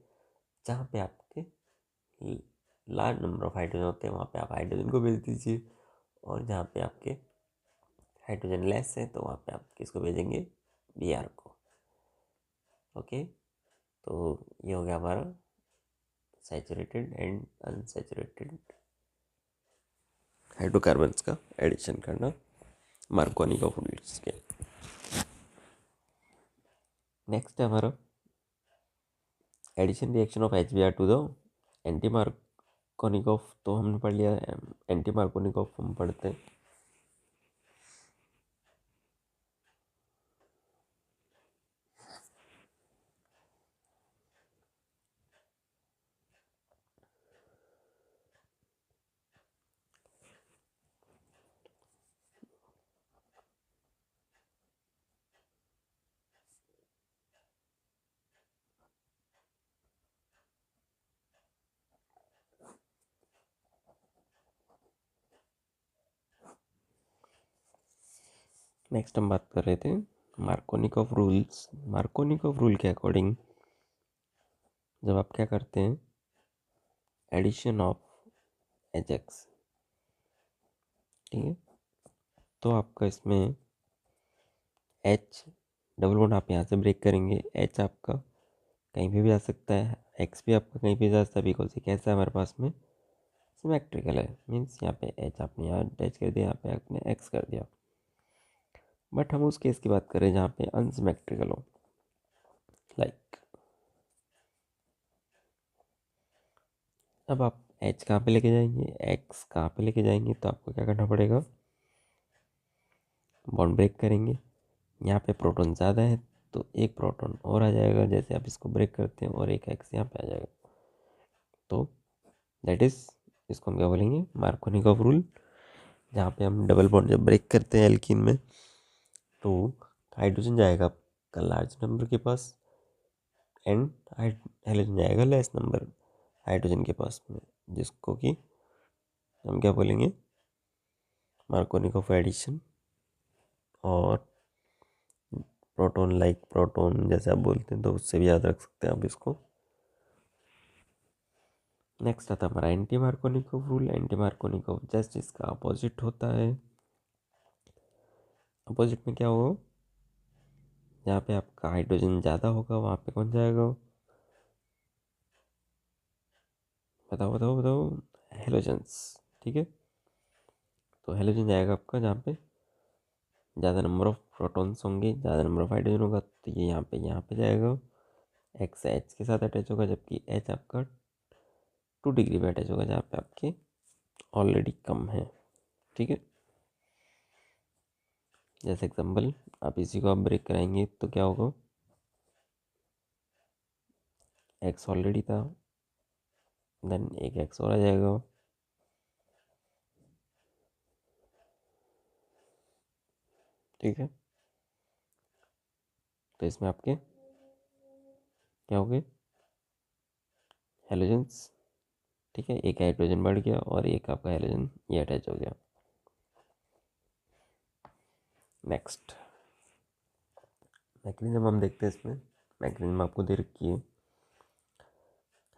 जहाँ पे आपके लार्ज नंबर ऑफ हाइड्रोजन होते हैं वहाँ पे आप हाइड्रोजन को भेज दीजिए, और जहाँ पे आपके हाइड्रोजन लेस है तो वहाँ पे आप किसको भेजेंगे, Br को। ओके, तो ये हो गया हमारा सैचुरेटेड एंड अनसैचुरेटेड हाइड्रोकार्बन्स का एडिशन करना मार्कोनिकॉफ रूल्स के। नेक्स्ट है हमारा addition reaction of HBr to the anti Markovnikov, तो हमने पढ़ लिया, एंटी मार्कोनिकॉफ हम पढ़ते हैं। नेक्स्ट हम बात कर रहे थे मार्कोनिकॉफ रूल्स। मार्कोनिकॉफ रूल के अकॉर्डिंग जब आप क्या करते हैं, एडिशन ऑफ HX, ठीक है, तो आपका इसमें एच डबल बॉन्ड आप यहाँ से ब्रेक करेंगे, एच आपका कहीं पे भी आ सकता है, एक्स भी आपका कहीं पे जा सकता है, बिकॉज ये कैसा है हमारे पास में सिमेट्रिकल है। मीन्स यहाँ पे एच आपने यहाँ अटैच कर दिया, यहाँ पे आपने एक्स कर दिया। बट हम उस केस की बात करें जहाँ पे अनसिमेट्रिकल हो, लाइक अब आप एच कहाँ पे लेके जाएंगे, एक्स कहाँ पे लेके जाएंगे, तो आपको क्या करना पड़ेगा, बॉन्ड ब्रेक करेंगे। यहाँ पे प्रोटॉन ज़्यादा है तो एक प्रोटॉन और आ जाएगा, जैसे आप इसको ब्रेक करते हैं, और एक एक्स यहाँ पे आ जाएगा। तो दैट इज़, इसको हम क्या बोलेंगे, मार्कोनिकॉफ रूल। जहाँ पे हम डबल बॉन्ड जब ब्रेक करते हैं एल्कीन में, तो हाइड्रोजन जाएगा आपका लार्ज नंबर के पास एंड हाइड्रोजन जाएगा लेस नंबर हाइड्रोजन के पास में, जिसको कि हम क्या बोलेंगे, मार्कोनिकॉफ एडिशन। और प्रोटॉन लाइक प्रोटॉन जैसे आप बोलते हैं, तो उससे भी याद रख सकते हैं आप इसको। नेक्स्ट आता है हमारा anti Markovnikov rule. Anti Markovnikov just इसका अपोजिट होता है। अपोजिट में क्या होगा, जहाँ पे आपका हाइड्रोजन ज़्यादा होगा वहाँ पे कौन जाएगा, बताओ बताओ बताओ, हेलोजन्स। ठीक है, तो हेलोजन जाएगा आपका जहाँ पे ज़्यादा नंबर ऑफ प्रोटॉन्स होंगे, ज़्यादा नंबर ऑफ हाइड्रोजन होगा, तो ये यहाँ पे जाएगा, एक्स एच के साथ अटैच होगा, जबकि एच आपका 2 डिग्री में अटैच होगा, जहाँ पे आपके ऑलरेडी कम है। ठीक है, जैसे एग्जाम्पल आप इसी को आप ब्रेक कराएंगे तो क्या होगा, एक्स ऑलरेडी था, देन एक एक्स और आ जाएगा, ठीक है। तो इसमें आपके क्या हो गए, हेलोजन्स। ठीक है, एक हाइड्रोजन बढ़ गया और एक आपका हेलोजन ये अटैच हो गया। नेक्स्ट मैकेनिज्म हम देखते हैं। इसमें मैकेनिज्म आपको दे रखी है,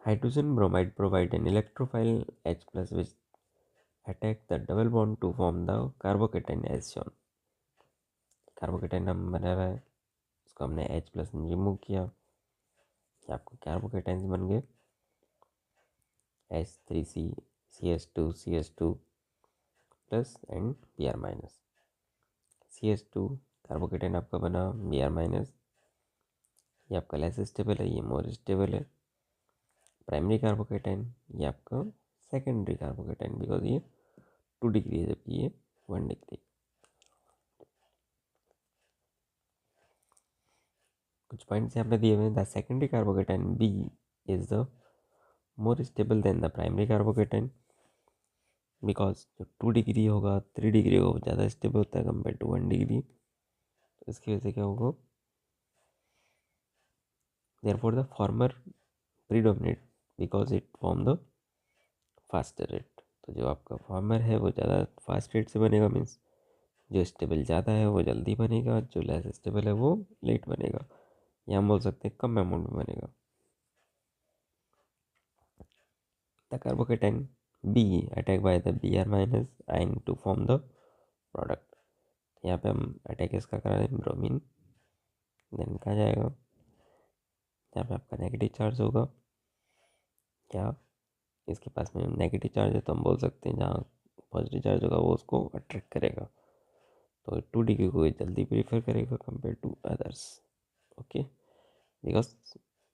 hydrogen bromide provide an electrophile H plus which attack the double bond to form the carbocation as shown. Carbocation हम बना रहा है, उसको हमने H प्लस रिमूव किया, आपको कार्बोकेटाइन बन गए H3C CH2 plus and Br minus. CH2 carbocation आपका बना, Br माइनस, ये आपका लेस स्टेबल है, ये मोर स्टेबल है। प्राइमरी कार्बोकेटाइन ये आपका सेकेंडरी कार्बोकेटाइन, बिकॉज ये 2 डिग्री है जबकि ये 1 डिग्री। कुछ पॉइंट्स यहाँ पे दिए हुए हैं, the secondary carbocation B is the more stable than the primary carbocation, because जो 2 डिग्री होगा 3 डिग्री होगा वो ज़्यादा स्टेबल होता है कम्पेयर टू 1 डिग्री। तो इसकी वजह से क्या होगा, therefore the former predominate because it form the faster rate. तो जो आपका फॉर्मर है वो ज़्यादा फास्ट रेट से बनेगा, मीन्स जो स्टेबल ज़्यादा है वो जल्दी बनेगा, जो लेस स्टेबल है वो लेट बनेगा, या हम बोल सकते हैं कम अमाउंट में बनेगा। The carbocation B attack by the Br minus ion to form the product. यहाँ पे हम अटैक इसका करा रहे हैं ब्रोमीन, देन कहा जाएगा यहाँ पे आपका नेगेटिव चार्ज होगा, क्या इसके पास में नेगेटिव चार्ज है तो हम बोल सकते हैं जहाँ पॉजिटिव चार्ज होगा वो उसको अट्रैक्ट करेगा, तो 2 डिग्री को जल्दी प्रीफर करेगा compare to others. Okay, because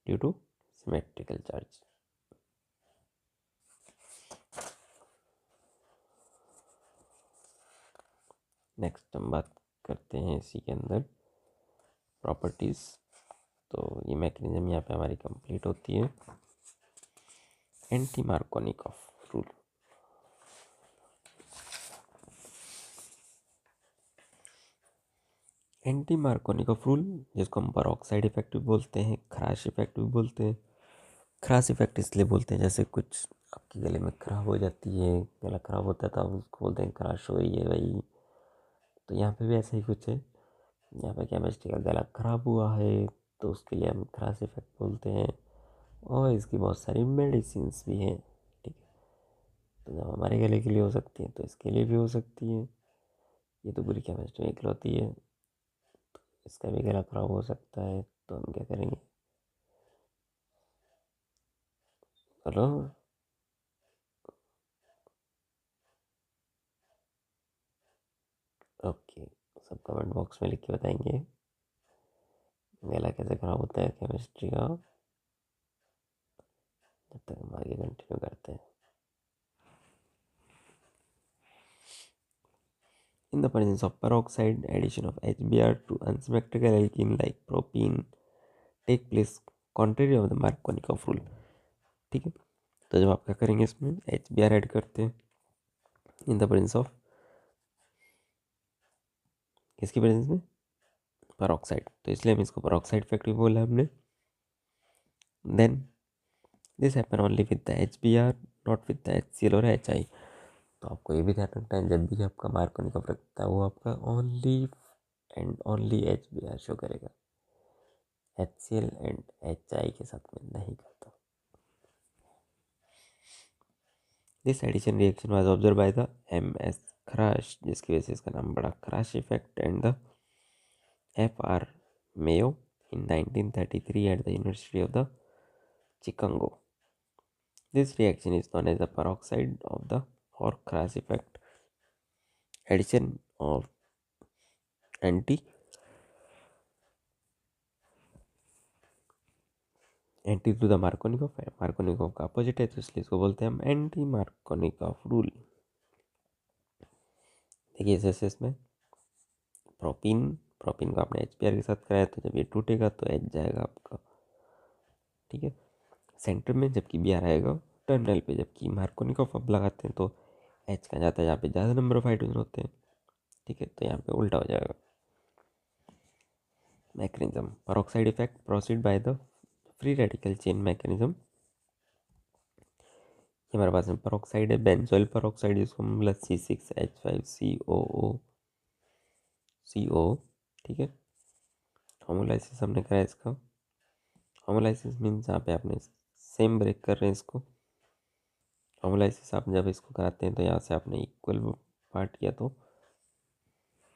due to symmetrical charge. Next हम बात करते हैं इसी के अंदर प्रॉपर्टीज़। तो ये मैकेनिज्म यहाँ पे हमारी कंप्लीट होती है। Anti Markovnikov rule, anti Markovnikov rule जिसको हम परऑक्साइड इफेक्ट भी बोलते हैं, खराश इफेक्ट भी बोलते हैं। खराश इफेक्ट इसलिए बोलते हैं जैसे कुछ आपके गले में खराब हो जाती है, गला खराब होता है तो आप उसको बोलते हैं खराश हो रही है भाई। तो यहाँ पे भी ऐसा ही कुछ है, यहाँ पे केमिस्ट्री का गला खराब हुआ है तो उसके लिए हम खराश इफेक्ट बोलते हैं, और इसकी बहुत सारी मेडिसिन भी हैं। ठीक है, तो जब हमारे गले के लिए हो सकती है तो इसके लिए भी हो सकती है, ये तो पूरी केमिस्ट्री में इकलौती है। इसका भी गला खराब हो सकता है, तो हम क्या करेंगे, हेलो, ओके, सब कमेंट बॉक्स में लिख के बताएंगे गला कैसे खराब होता है केमिस्ट्री का, जब तक हम आगे कंटिन्यू करते हैं। In the presence of peroxide, addition of HBr to unsymmetrical alkene like propene take place contrary of the Markovnikov rule। ठीक है, तो जब आप क्या करेंगे इसमें HBr ऐड करते हैं इन द प्रेजेंस ऑफ, किसकी प्रेजेंस में, पेरोक्साइड, तो इसलिए हम इसको पेरोक्साइड इफेक्ट भी बोला हमने। Then this happen only with the HBr, not with the HCl और HI। तो आपको ये भी ध्यान रखना है, जब भी आपका मार्कोनिकॉफ रखता है वो आपका only and only HBr show करेगा, HCl एंड HI के साथ में नहीं करता। This addition reaction was observe by the MS Kharasch, जिसकी वजह से इसका नाम बड़ा Kharasch effect, and the FR Mayo in 1933 at the University of the Chicago। This reaction is known as the peroxide of the or Kras effect। Addition of anti to the Markovnikov है, Markovnikov का opposite है, तो इसलिए इसको बोलते हैं हम anti Markovnikov rule. देखिए जैसे इसमें प्रोपीन प्रोपीन को आपने HBr के साथ कराया, तो जब ये टूटेगा तो H जाएगा आपका, ठीक है, सेंटर में, जबकि Br आएगा टर्मिनल पे, जबकि मार्कोनिकॉफ अब लगाते हैं तो H का जाता है जहाँ पे ज़्यादा नंबर ऑफ हाइड्रोजन होते हैं, ठीक है, तो यहाँ पे उल्टा हो जाएगा। Mechanism, peroxide effect proceed by the free radical chain mechanism. हमारे पास में पेरोक्साइड है, बेंजोइल पेरोक्साइड, जिसको हम बोला C6H5CO, ठीक है। होमोलाइसिस हमने करा इसका, होमोलाइसिस मीन्स जहाँ पे आपने सेम ब्रेक कर रहे हैं इसको, होमोलाइसिस आप जब इसको कराते हैं तो यहाँ से आपने इक्वल पार्ट किया तो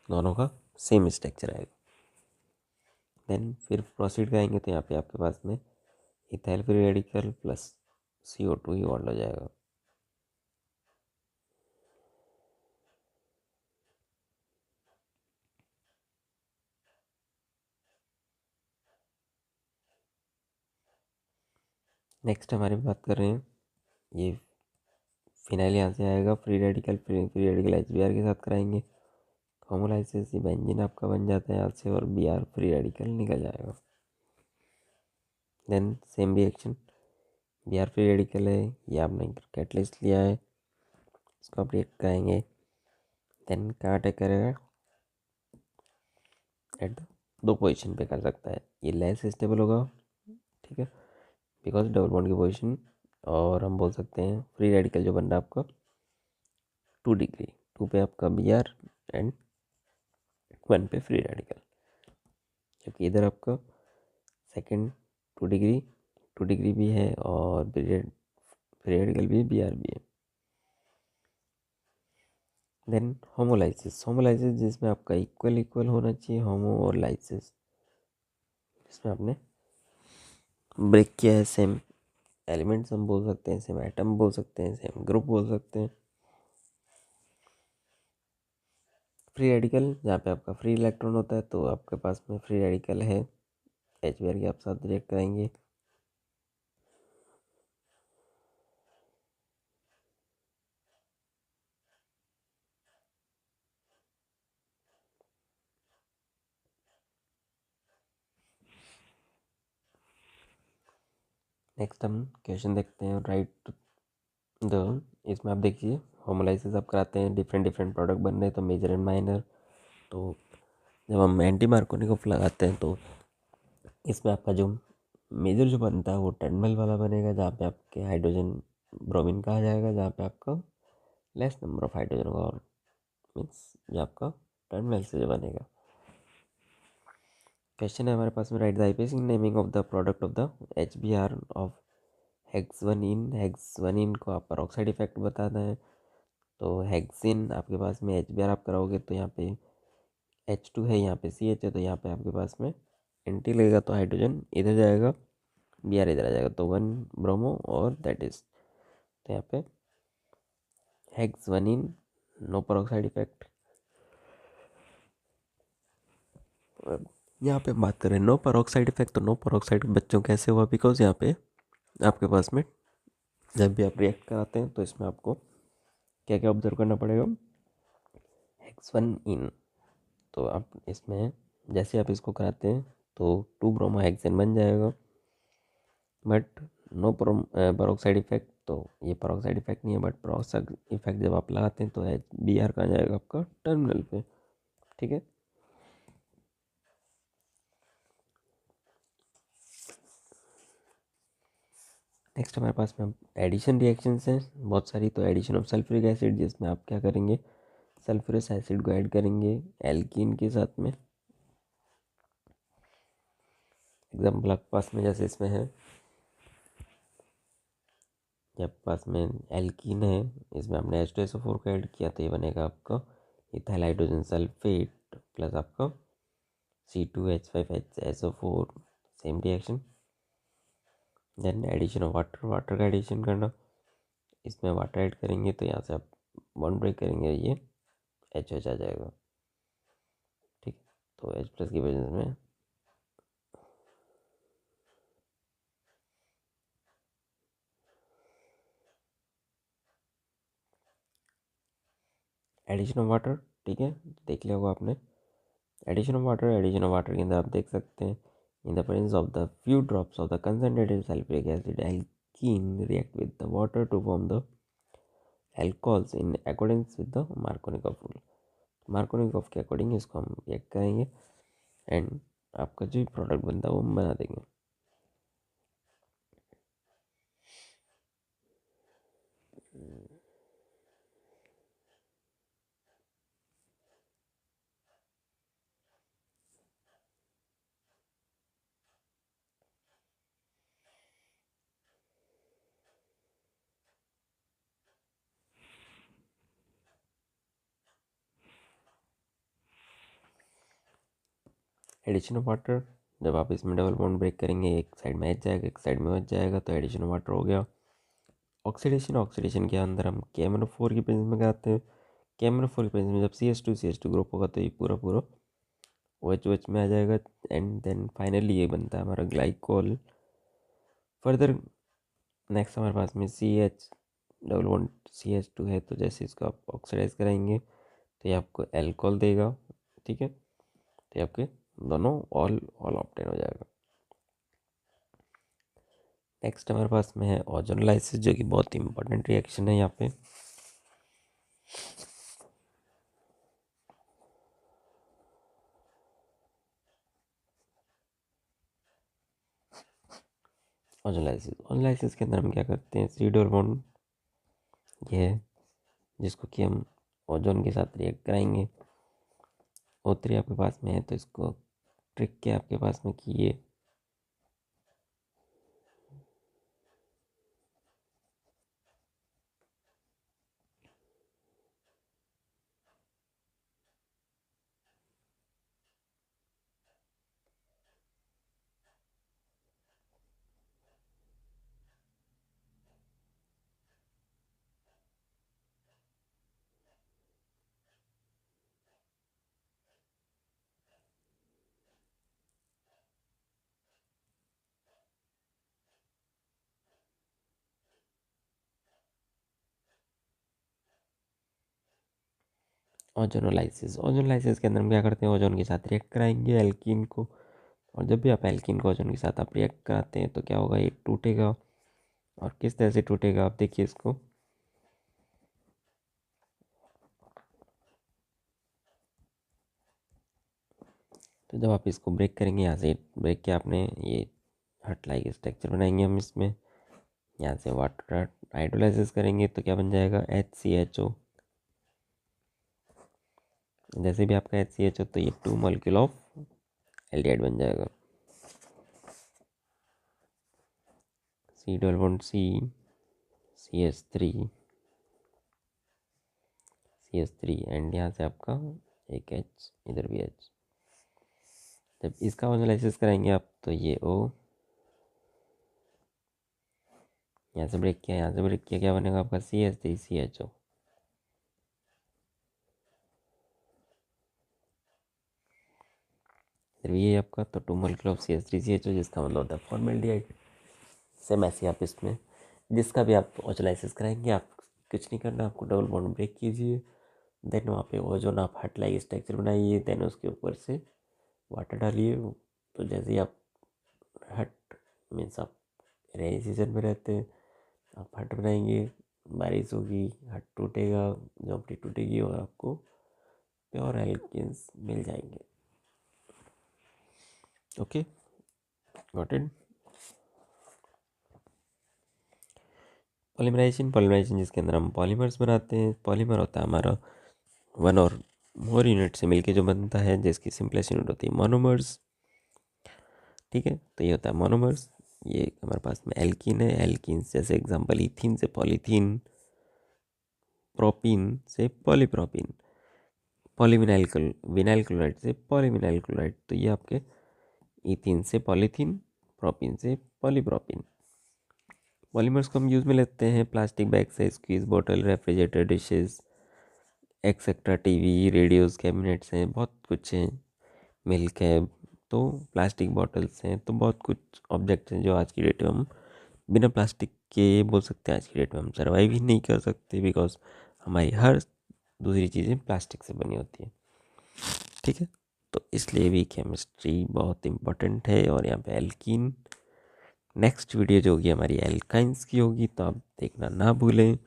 दोनों का सेम स्ट्रक्चर आएगा। देन फिर प्रोसीड करेंगे तो यहाँ पे आपके पास में ethyl free radical plus CO2 ही बॉन्ड हो जाएगा। नेक्स्ट हमारी बात कर रहे हैं, ये फिनाइल यहाँ से आएगा, फ्री रेडिकल HBr के साथ कराएंगे, होमोलाइसिस, ये बेंजीन आपका बन जाता है यहाँ से, और Br फ्री रेडिकल निकल जाएगा। Then same reaction, Br free radical है, ये आपने कैटलिस्ट लिया है, इसको आप रिएक्ट कराएंगे, देन कहाँ अटैक करेगा, एट दो पोजीशन पे कर सकता है, ये लेस स्टेबल होगा, ठीक है, बिकॉज डबल बॉन्ड की पोजीशन, और हम बोल सकते हैं फ्री रेडिकल जो बन रहा है आपका 2 डिग्री, 2 पे आपका Br एंड 1 पे फ्री रेडिकल, जबकि इधर आपका सेकेंड 2 डिग्री भी है और फ्री रेडिकल भी है, Br भी है। देन होमोलाइसिस जिसमें आपका इक्वल होना चाहिए, होमो और लाइसिस जिसमें आपने ब्रेक किया है, सेम एलिमेंट्स हम बोल सकते हैं, सेम एटम बोल सकते हैं, सेम ग्रुप बोल सकते हैं। फ्री रेडिकल जहाँ पे आपका फ्री इलेक्ट्रॉन होता है, तो आपके पास में फ्री रेडिकल है, HBr के आप साथ रिएक्ट कराएंगे, नेक्स्ट हम क्वेश्चन देखते हैं, राइट द, इसमें आप देखिए होमोलाइसिस आप कराते हैं, डिफरेंट प्रोडक्ट बन रहे हैं, तो मेजर एंड माइनर, तो जब हम एंटी मार्कोनिकॉफ लगाते हैं तो इसमें आपका जो मेजर जो बनता है वो टर्मिनल वाला बनेगा, जहाँ पे आपके हाइड्रोजन ब्रोमीन कहा जाएगा, जहाँ पे आपका लेस नंबर ऑफ हाइड्रोजन होगा, और मीन्स जो आपका टर्मिनल से जो बनेगा। क्वेश्चन है हमारे पास में, write the IUPAC naming of the product of the HBr of hex one ene को आप पेरोक्साइड इफेक्ट बताना है, तो हेक्सिन आपके पास में HBr आप कराओगे तो यहाँ पे H2 है, यहाँ पे CH है, तो यहाँ पे आपके पास में एंटी लगेगा तो हाइड्रोजन इधर जाएगा, Br इधर आ जाएगा, तो 1 ब्रोमो और दैट इज, तो यहाँ पे हेक्स 1 इन, नो पेरोक्साइड इफेक्ट। यहाँ पे हम बात करें नो पेरोक्साइड इफेक्ट, तो नो पेरोक्साइड बच्चों कैसे हुआ, बिकॉज यहाँ पे आपके पास में जब भी आप रिएक्ट कराते हैं तो इसमें आपको क्या क्या ऑब्जर्व करना पड़ेगा, हेक्स 1 इन, तो आप इसमें जैसे आप इसको कराते हैं तो 2 ब्रोमो हेक्सेन बन जाएगा, बट नो पेरोक्साइड इफेक्ट, तो ये पेरोक्साइड इफेक्ट नहीं है, बट पेरोक्साइड इफेक्ट जब आप लगाते हैं तो Br कहाँ जाएगा आपका टर्मिनल पे, ठीक है। नेक्स्ट हमारे पास में एडिशन रिएक्शंस हैं बहुत सारी, तो एडिशन ऑफ सल्फ्यूरिक एसिड, जिसमें आप क्या करेंगे, सल्फ्यूरस एसिड को ऐड करेंगे एल्कीन के साथ में। एग्जाम्पल आपके पास में जैसे इसमें है, जब पास में एल्कीन है, इसमें आपने H2SO4 को ऐड किया तो ये बनेगा आपका इथाइल हाइड्रोजन सल्फेट प्लस आपका C2H5SO4, same reaction. Then addition of water, water का एडिशन करना, इसमें वाटर ऐड करेंगे तो यहाँ से आप बॉन्ड ब्रेक करेंगे, ये HH आ जाएगा, ठीक। तो H प्लस की वजह में एडिशन ऑफ वाटर, ठीक है, देख लिया होगा आपने। एडिशन ऑफ वाटर के अंदर आप देख सकते हैं, in the presence of the few drops of the concentrated sulphuric acid alkene react with the water to form the alcohols in accordings with the Markovnikov rule. Markovnikov के according इसको हम react करेंगे एंड आपका जो product बनता है वो हम बना देंगे। एडिशन ऑफ वाटर, जब आप इसमें डबल बॉन्ड ब्रेक करेंगे, एक साइड में H जाएगा, एक साइड में H जाएगा, तो एडिशन ऑफ वाटर हो गया। ऑक्सीडेशन के अंदर हम KMnO4 की प्रेजेंस में कराते हैं। KMnO4 की प्रेजेंस में जब CH2 ग्रुप होगा तो ये पूरा पूरा OH में आ जाएगा, एंड देन फाइनली ये बनता है हमारा ग्लाइकोल। फर्दर नेक्स्ट हमारे पास में CH डबल बॉन्ड CH2 है, तो जैसे इसको आप ऑक्सीडाइज कराएंगे तो ये आपको एल्कोहल देगा, ठीक है, तो ये आपके दोनों ऑल ऑप्टेन हो जाएगा। नेक्स्ट हमारे पास में है ओजोनोलाइसिस, जो कि बहुत इंपॉर्टेंट रिएक्शन है यहाँ पे। ओजोनोलाइसिस के अंदर हम क्या करते हैं, C डबल बॉन्ड ये है जिसको कि हम ओजोन के साथ रिएक्ट कराएंगे। O3 आपके पास में है, तो इसको ट्रिक क्या आपके पास में कि ये ओजोनोलाइसिस के अंदर हम क्या करते हैं, ओजोन के साथ रिएक्ट कराएंगे एल्कीन को, और जब भी आप एल्कीन को ओजोन के साथ आप रिएक्ट कराते हैं तो क्या होगा, ये टूटेगा। और किस तरह से टूटेगा आप देखिए इसको, तो जब आप इसको ब्रेक करेंगे, यहाँ से ब्रेक किया आपने, ये हट लाइक स्ट्रक्चर बनाएंगे हम इसमें, यहाँ से वाटर हाइड्रोलाइसिस करेंगे तो क्या बन जाएगा, HCHO। जैसे भी आपका HCHO, तो ये 2 मॉलिक्यूल ऑफ एल्डिहाइड बन जाएगा, C double bond C CH3 and यहाँ से आपका एक एच, इधर भी एच। जब इसका ओजोलाइसिस कराएंगे आप तो ये ओ, यहाँ से ब्रेक किया, यहाँ से ब्रेक किया, क्या बनेगा आपका CH3CHO। फिर ये आपका तो 2 मोल ऑफ CH3CHO, जिसका मतलब होता है फॉर्मेल्डिहाइड। सेम ऐसे आप इसमें जिसका भी आप ओजोलाइसिस कराएंगे, आप कुछ नहीं करना, आपको डबल बॉन्ड ब्रेक कीजिए, देन वहाँ पे ओजोन आप हट लाइक स्ट्रक्चर बनाइए, देन उसके ऊपर से वाटर डालिए। तो जैसे ही आप हट मीन्स आप रेनी सीजन में रहते हैं, आप हट बनाएंगे, बारिश होगी, हट टूटेगा, झोंपड़ी टूटेगी और आपको प्योर एल्केन्स मिल जाएंगे। Okay, got it. Polymerization, polymerization जिसके अंदर हम पॉलीमर्स बनाते हैं। पॉलीमर होता है हमारा वन और मोर यूनिट से मिलके जो बनता है, जिसकी सिंपलेस्ट यूनिट होती है मोनोमर्स। ठीक है, तो ये होता है मोनोमर्स। ये हमारे पास में एल्कीन है, एल्कीन जैसे एग्जांपल इथीन से पॉलीथीन, प्रोपीन से पॉलीप्रोपीन, पॉलीविनाइल विनाइल क्लोराइड से पॉलीविनाइल क्लोराइड। तो ये आपके इथीन से पॉलीथीन, प्रोपीन से पॉलीप्रोपीन। पॉलीमर्स को हम यूज़ में लेते हैं प्लास्टिक बैग से squeeze bottle, refrigerator dishes etcetera, TV, radios, cabinets हैं, बहुत कुछ हैं, मिल्क है, तो प्लास्टिक बॉटल्स हैं, तो बहुत कुछ ऑब्जेक्ट्स हैं जो आज की डेट में हम बिना प्लास्टिक के बोल सकते हैं आज की डेट में हम सर्वाइव ही नहीं कर सकते, बिकॉज हमारी हर दूसरी चीज़ें प्लास्टिक से बनी होती है। ठीक है, तो इसलिए भी केमिस्ट्री बहुत इम्पोर्टेंट है। और यहाँ पे एल्कीन, नेक्स्ट वीडियो जो होगी हमारी एल्काइंस की होगी, तो आप देखना ना भूलें।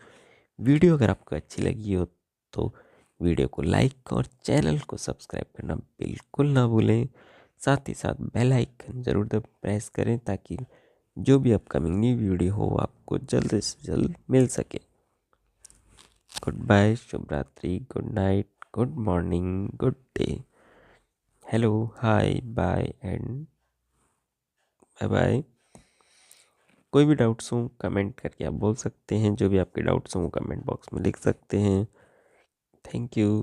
वीडियो अगर आपको अच्छी लगी हो तो वीडियो को लाइक और चैनल को सब्सक्राइब करना बिल्कुल ना भूलें। साथ ही साथ बेल आइकन ज़रूर दब प्रेस करें ताकि जो भी अपकमिंग न्यू वीडियो हो आपको जल्द से जल्द मिल सके। गुड बाय, शुभ रात्रि, good night, good morning, good day, hello, hi, bye and bye bye. कोई भी डाउट्स हो कमेंट करके आप बोल सकते हैं, जो भी आपके डाउट्स हों वो कमेंट बॉक्स में लिख सकते हैं। Thank you.